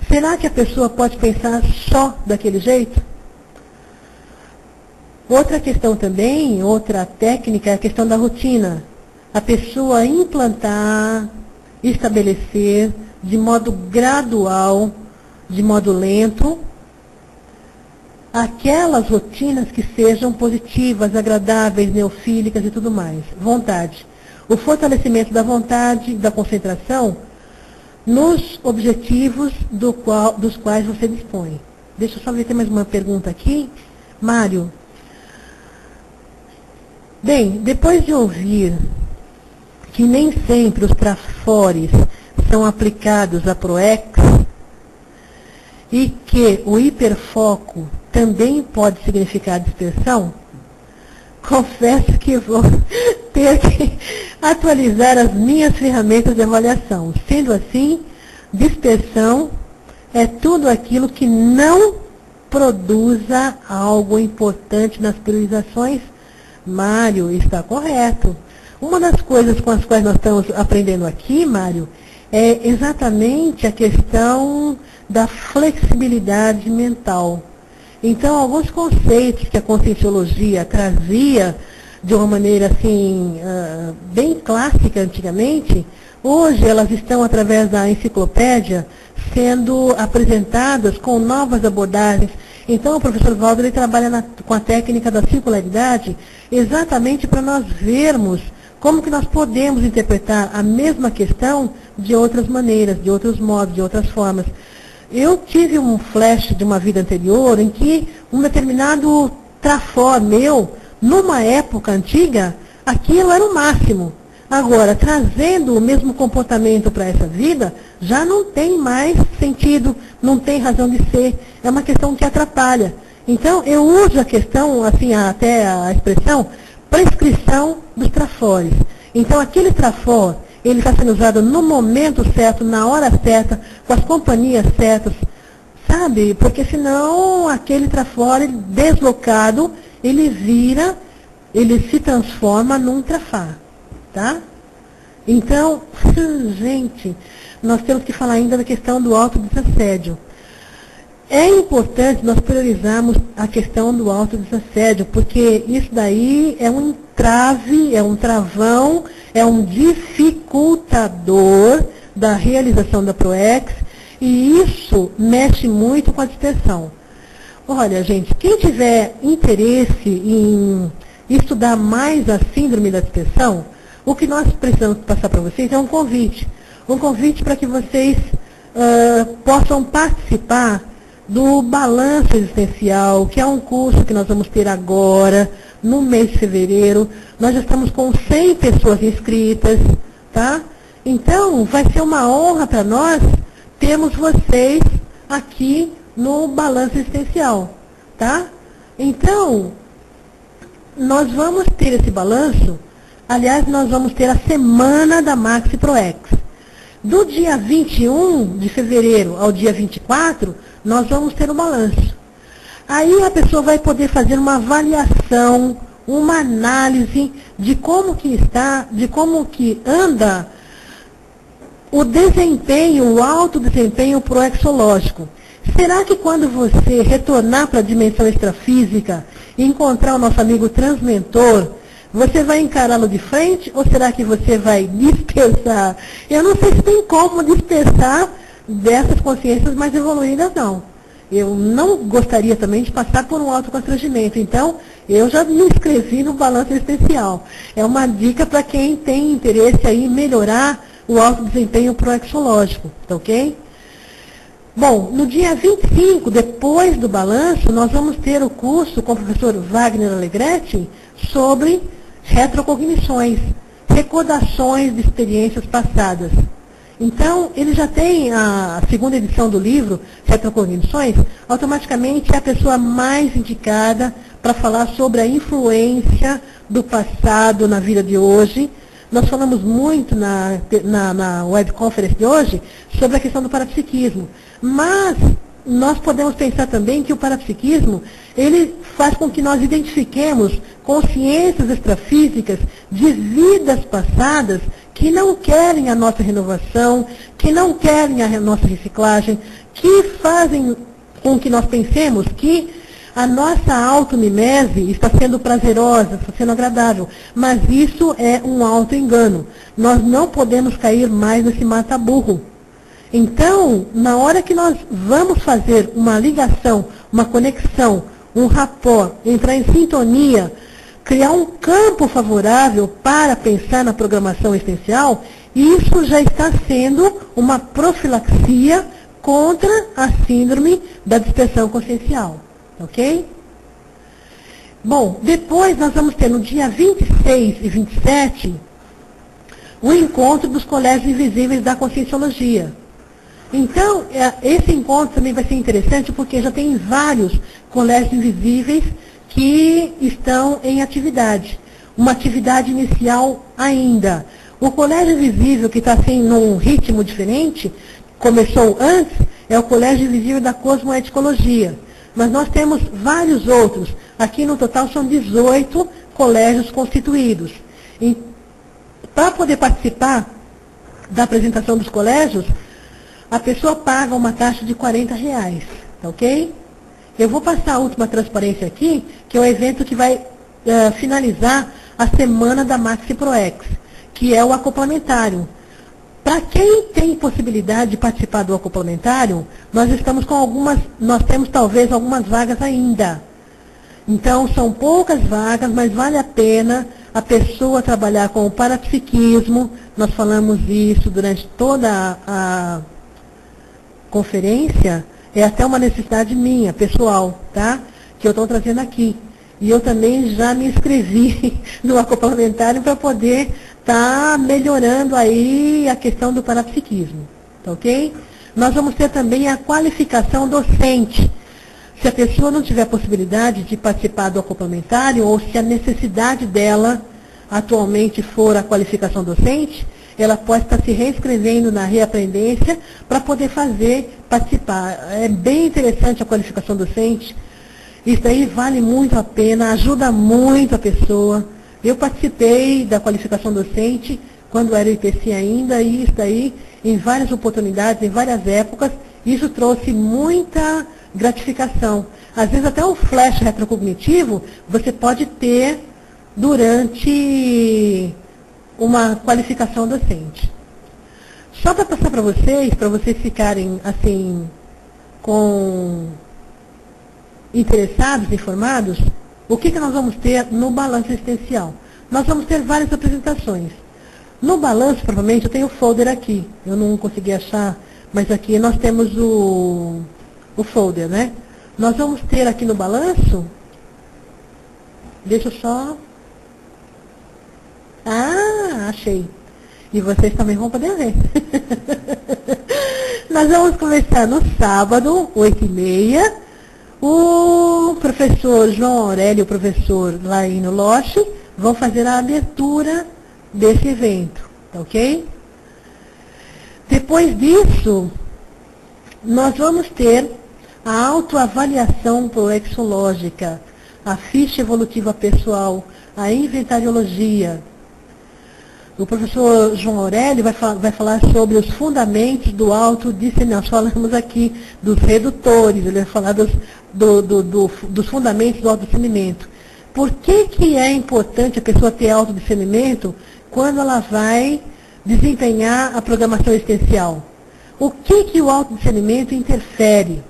Será que a pessoa pode pensar só daquele jeito? Outra questão também, outra técnica é a questão da rotina. A pessoa implantar, estabelecer de modo gradual, de modo lento, aquelas rotinas que sejam positivas, agradáveis, neofílicas e tudo mais. Vontade. O fortalecimento da vontade, da concentração, nos objetivos dos quais você dispõe. Deixa eu só ver, tem mais uma pergunta aqui. Mário. Bem, depois de ouvir que nem sempre os trafores são aplicados a PROEX e que o hiperfoco também pode significar dispersão, confesso que vou ter que atualizar as minhas ferramentas de avaliação. Sendo assim, dispersão é tudo aquilo que não produza algo importante nas priorizações. Mário, está correto. Uma das coisas com as quais nós estamos aprendendo aqui, Mário, é exatamente a questão da flexibilidade mental. Então, alguns conceitos que a Conscienciologia trazia de uma maneira assim, bem clássica antigamente, hoje elas estão, através da enciclopédia, sendo apresentadas com novas abordagens. Então, o professor Valdo ele trabalha com a técnica da circularidade exatamente para nós vermos como que nós podemos interpretar a mesma questão de outras maneiras, de outros modos, de outras formas. Eu tive um flash de uma vida anterior em que um determinado trafor meu, numa época antiga, aquilo era o máximo. Agora, trazendo o mesmo comportamento para essa vida, já não tem mais sentido, não tem razão de ser. É uma questão que atrapalha. Então, eu uso a questão, assim, até a expressão, prescrição dos trafores. Então, aquele trafor, ele está sendo usado no momento certo, na hora certa, com as companhias certas, sabe? Porque senão, aquele trafor deslocado, ele se transforma num trafar. Tá? Então, gente, nós temos que falar ainda da questão do autodesassédio. É importante nós priorizarmos a questão do autodesassédio, porque isso daí é um entrave, é um travão, é um dificultador da realização da PROEX, e isso mexe muito com a dispersão. Olha, gente, quem tiver interesse em estudar mais a síndrome da dispersão, o que nós precisamos passar para vocês é um convite. um convite para que vocês possam participar do Balanço Existencial, que é um curso que nós vamos ter agora, no mês de fevereiro. Nós já estamos com 100 pessoas inscritas, tá? Então, vai ser uma honra para nós termos vocês aqui no Balanço Existencial, tá? Então, nós vamos ter esse balanço, aliás, nós vamos ter a semana da Maxi ProEx. Do dia 21 de fevereiro ao dia 24, nós vamos ter um balanço. Aí a pessoa vai poder fazer uma avaliação, uma análise de como que está, de como que anda o desempenho, o alto desempenho proexológico. Será que quando você retornar para a dimensão extrafísica e encontrar o nosso amigo transmentor, você vai encará-lo de frente ou será que você vai dispersar? Eu não sei se tem como dispersar dessas consciências mais evoluídas, não. Eu não gostaria também de passar por um autoconstrangimento. Então, eu já me inscrevi no Balanço Existencial. É uma dica para quem tem interesse aí em melhorar o alto desempenho proexológico, tá ok? Bom, no dia 25, depois do balanço, nós vamos ter o curso com o professor Wagner Alegretti sobre retrocognições, recordações de experiências passadas. Então, ele já tem a segunda edição do livro, Retrocognições, automaticamente é a pessoa mais indicada para falar sobre a influência do passado na vida de hoje. Nós falamos muito na webconference de hoje sobre a questão do parapsiquismo, mas nós podemos pensar também que o parapsiquismo, ele faz com que nós identifiquemos consciências extrafísicas de vidas passadas que não querem a nossa renovação, que não querem a nossa reciclagem, que fazem com que nós pensemos que a nossa auto-mimese está sendo prazerosa, está sendo agradável, mas isso é um auto-engano. Nós não podemos cair mais nesse mata-burro. Então, na hora que nós vamos fazer uma ligação, uma conexão, um rapport, entrar em sintonia, criar um campo favorável para pensar na programação existencial, isso já está sendo uma profilaxia contra a síndrome da dispersão consciencial. Ok? Bom, depois nós vamos ter no dia 26 e 27 o encontro dos colégios invisíveis da Conscienciologia. Então, esse encontro também vai ser interessante porque já tem vários colégios invisíveis que estão em atividade. Uma atividade inicial ainda. O colégio invisível que está assim num ritmo diferente, começou antes, é o colégio invisível da Cosmoeticologia. Mas nós temos vários outros. Aqui no total são 18 colégios constituídos. Para poder participar da apresentação dos colégios, a pessoa paga uma taxa de R$40, tá ok? Eu vou passar a última transparência aqui, que é o evento que vai finalizar a semana da Maxi ProEx, que é o acoplamentário. Para quem tem possibilidade de participar do acoplamentário, nós temos talvez algumas vagas ainda. Então, são poucas vagas, mas vale a pena a pessoa trabalhar com o parapsiquismo. Nós falamos isso durante toda a conferência. É até uma necessidade minha, pessoal, tá? Que eu estou trazendo aqui. E eu também já me inscrevi no acoplamentário para poder estar melhorando aí a questão do parapsiquismo, tá ok? Nós vamos ter também a qualificação docente. Se a pessoa não tiver possibilidade de participar do acoplamentário, ou se a necessidade dela atualmente for a qualificação docente, ela pode estar se reinscrevendo na reaprendência para poder participar. É bem interessante a qualificação docente. Isso aí vale muito a pena, ajuda muito a pessoa. Eu participei da qualificação docente quando era IPC ainda, e isso aí, em várias oportunidades, em várias épocas, isso trouxe muita gratificação. Às vezes até um flash retrocognitivo você pode ter durante uma qualificação docente. Só para passar para vocês ficarem assim, interessados, informados, o que nós vamos ter no balanço existencial? Nós vamos ter várias apresentações. No balanço, provavelmente, eu tenho o folder aqui. Eu não consegui achar, mas aqui nós temos o folder, né? Nós vamos ter aqui no balanço, deixa eu só... Ah, achei. E vocês também vão poder ver. Nós vamos começar no sábado, 8h30. O professor João Aurélio e o professor Laíno Loche vão fazer a abertura desse evento, tá ok? Depois disso, nós vamos ter a autoavaliação proexológica, a ficha evolutiva pessoal, a inventariologia. O professor João Aurélio vai falar sobre os fundamentos do autodiscernimento. Nós falamos aqui dos redutores, ele vai falar dos fundamentos do autodiscernimento. Por que é importante a pessoa ter autodiscernimento quando ela vai desempenhar a programação existencial? O que o autodiscernimento interfere?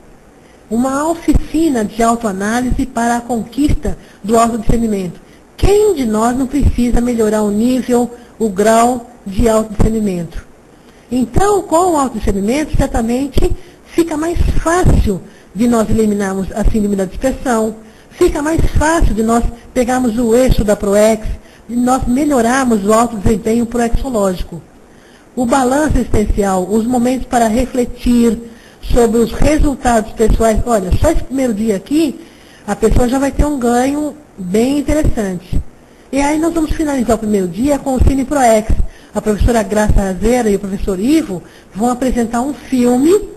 Uma oficina de autoanálise para a conquista do autodiscernimento. Quem de nós não precisa melhorar o nível, o grau de autodiscernimento? Então, com o autodiscernimento, certamente fica mais fácil de nós eliminarmos a síndrome da dispersão, fica mais fácil de nós pegarmos o eixo da PROEX, de nós melhorarmos o autodesempenho proexológico. O balanço existencial, os momentos para refletir sobre os resultados pessoais. Olha, só esse primeiro dia aqui, a pessoa já vai ter um ganho bem interessante. E aí nós vamos finalizar o primeiro dia com o Cine ProEx. A professora Graça Razeira e o professor Ivo vão apresentar um filme.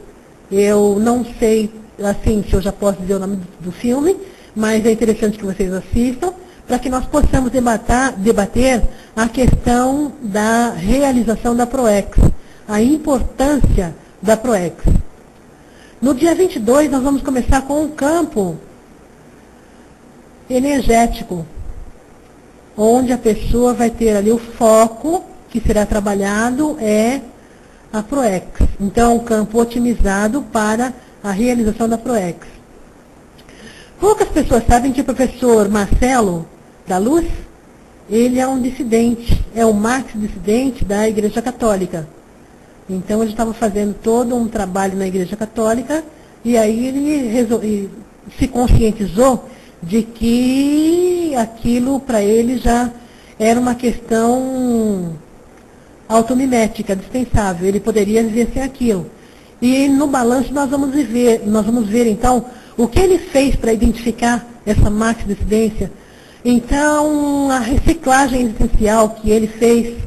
Eu não sei, assim, se eu já posso dizer o nome do filme, mas é interessante que vocês assistam, para que nós possamos debater a questão da realização da ProEx, a importância da ProEx. No dia 22, nós vamos começar com um campo energético, onde a pessoa vai ter ali o foco que será trabalhado é a ProEx. Então, um campo otimizado para a realização da ProEx. Poucas pessoas sabem que o professor Marcelo da Luz, ele é um dissidente, é o maxi dissidente da Igreja Católica. Então, ele estava fazendo todo um trabalho na Igreja Católica e aí ele se conscientizou de que aquilo para ele já era uma questão automimética, dispensável. Ele poderia viver sem aquilo. E no balanço nós vamos ver então o que ele fez para identificar essa maxi-dissidência. Então, a reciclagem existencial que ele fez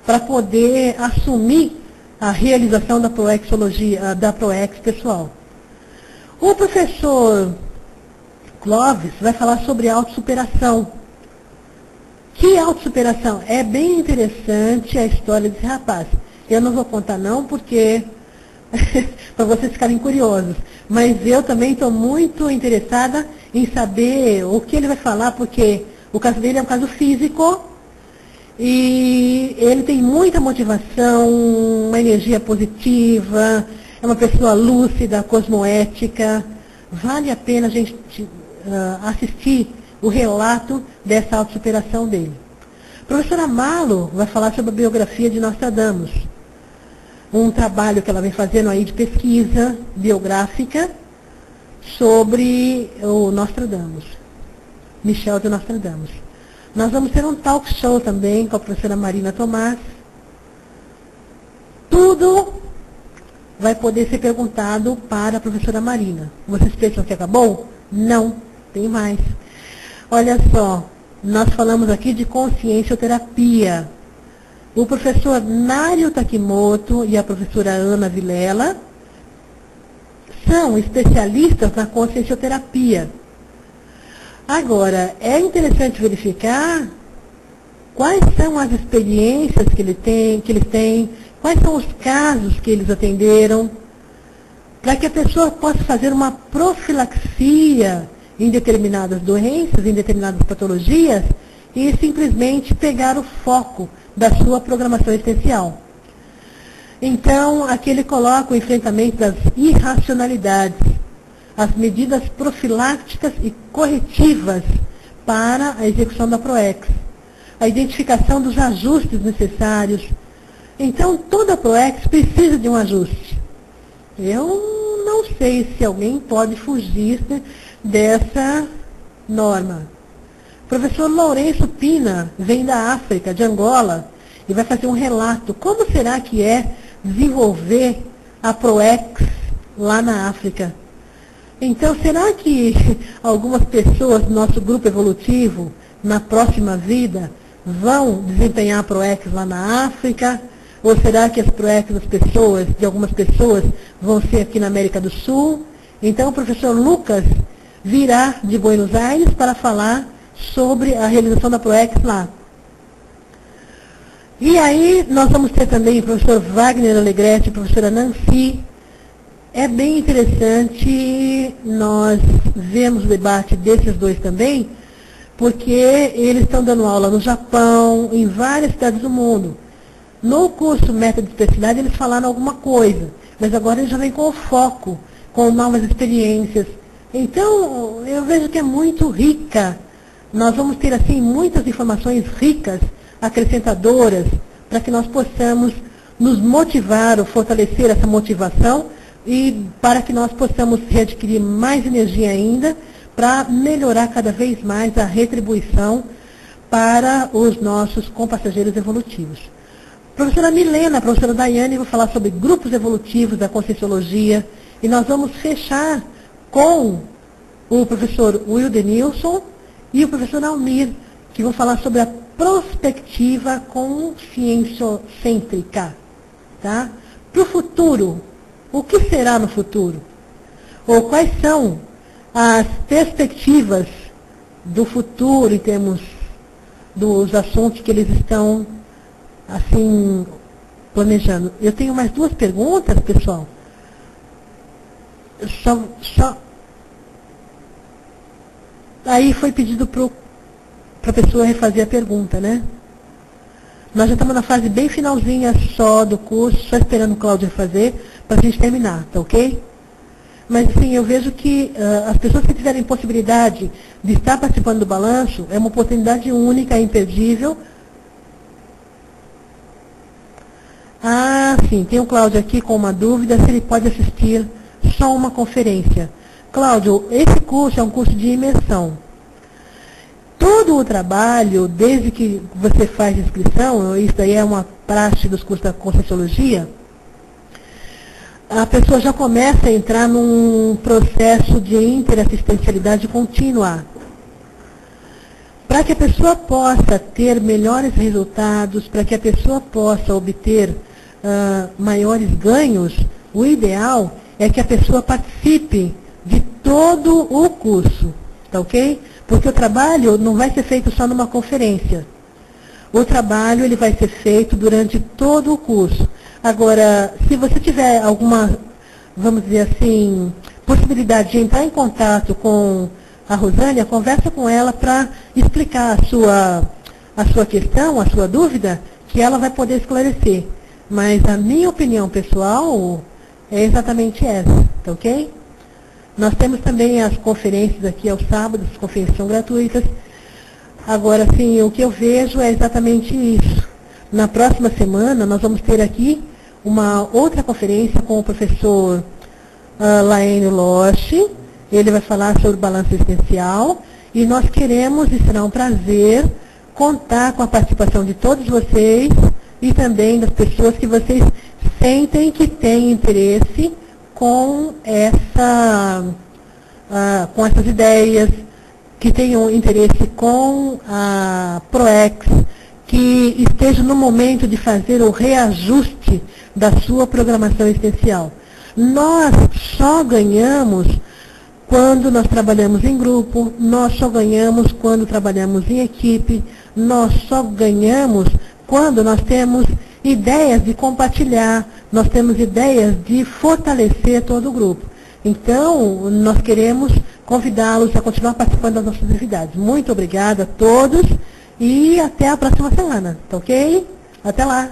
para poder assumir a realização da proexologia, da ProEx pessoal. O professor Clóvis vai falar sobre autossuperação. Que autossuperação? É bem interessante a história desse rapaz. Eu não vou contar não, porque para vocês ficarem curiosos. Mas eu também estou muito interessada em saber o que ele vai falar, porque o caso dele é um caso físico e ele tem muita motivação, uma energia positiva, é uma pessoa lúcida, cosmoética. Vale a pena a gente assistir o relato dessa autossuperação dele. A professora Malo vai falar sobre a biografia de Nostradamus. Um trabalho que ela vem fazendo aí de pesquisa biográfica sobre o Nostradamus, Michel de Nostradamus. Nós vamos ter um talk show também com a professora Marina Tomás. Tudo vai poder ser perguntado para a professora Marina. Vocês pensam que acabou? Não, tem mais. Olha só, nós falamos aqui de consciencioterapia. O professor Nário Takimoto e a professora Ana Vilela são especialistas na consciencioterapia. Agora, é interessante verificar quais são as experiências que eles têm, quais são os casos que eles atenderam, para que a pessoa possa fazer uma profilaxia em determinadas doenças, em determinadas patologias, e simplesmente pegar o foco da sua programação existencial. Então, aqui ele coloca o enfrentamento das irracionalidades, as medidas profiláticas e corretivas para a execução da ProEx. a identificação dos ajustes necessários. Então, toda a PROEX precisa de um ajuste. Eu não sei se alguém pode fugir dessa norma. O professor Lourenço Pina vem da África, de Angola, e vai fazer um relato. Como será que é desenvolver a PROEX lá na África? Então, será que algumas pessoas do nosso grupo evolutivo, na próxima vida, vão desempenhar a PROEX lá na África? Ou será que as PROEX das pessoas, de algumas pessoas, vão ser aqui na América do Sul? Então, o professor Lucas virá de Buenos Aires para falar sobre a realização da PROEX lá. E aí, nós vamos ter também o professor Wagner Alegretti, a professora Nancy. É bem interessante nós vemos o debate desses dois também, porque eles estão dando aula no Japão, em várias cidades do mundo. No curso Método de Especialidade eles falaram alguma coisa, mas agora eles já vêm com o foco, com novas experiências. Então, eu vejo que é muito rica. Nós vamos ter, assim, muitas informações ricas, acrescentadoras, para que nós possamos nos motivar ou fortalecer essa motivação e para que nós possamos readquirir mais energia ainda para melhorar cada vez mais a retribuição para os nossos compassageiros evolutivos. Professora Milena, a professora Daiane vai falar sobre grupos evolutivos da Conscienciologia e nós vamos fechar com o professor Wildenilson e o professor Almir, que vão falar sobre a prospectiva conscienciocêntrica. Tá? Para o futuro, o que será no futuro? Ou quais são as perspectivas do futuro em termos dos assuntos que eles estão assim planejando? Eu tenho mais duas perguntas, pessoal. Aí foi pedido para a pessoa refazer a pergunta, né? Nós já estamos na fase bem finalzinha só do curso, só esperando o Cláudio fazer para a gente terminar, tá ok? Mas, sim, eu vejo que as pessoas que tiverem possibilidade de estar participando do balanço, é uma oportunidade única, imperdível. Ah, sim, tem o Cláudio aqui com uma dúvida, se ele pode assistir só uma conferência. Cláudio, esse curso é um curso de imersão. Todo o trabalho, desde que você faz inscrição, isso daí é uma praxe dos cursos da Conscienciologia, a pessoa já começa a entrar num processo de interassistencialidade contínua. Para que a pessoa possa ter melhores resultados, para que a pessoa possa obter maiores ganhos, o ideal é que a pessoa participe de todo o curso, tá ok? Porque o trabalho não vai ser feito só numa conferência. O trabalho ele vai ser feito durante todo o curso. Agora, se você tiver alguma, vamos dizer assim, possibilidade de entrar em contato com a Rosânia, conversa com ela para explicar a sua questão, a sua dúvida, que ela vai poder esclarecer. Mas a minha opinião pessoal é exatamente essa, tá ok? Nós temos também as conferências aqui aos sábados, as conferências são gratuitas. Agora, sim, o que eu vejo é exatamente isso. Na próxima semana, nós vamos ter aqui uma outra conferência com o professor Laênio Loche. Ele vai falar sobre balanço existencial. E nós queremos, e será um prazer, contar com a participação de todos vocês e também das pessoas que vocês sentem que têm interesse com essas ideias, que tenham interesse com a PROEX, que esteja no momento de fazer o reajuste da sua programação existencial. Nós só ganhamos quando nós trabalhamos em grupo, nós só ganhamos quando trabalhamos em equipe, nós só ganhamos quando nós temos ideias de compartilhar, nós temos ideias de fortalecer todo o grupo. Então, nós queremos convidá-los a continuar participando das nossas atividades. Muito obrigada a todos e até a próxima semana, tá ok? Até lá!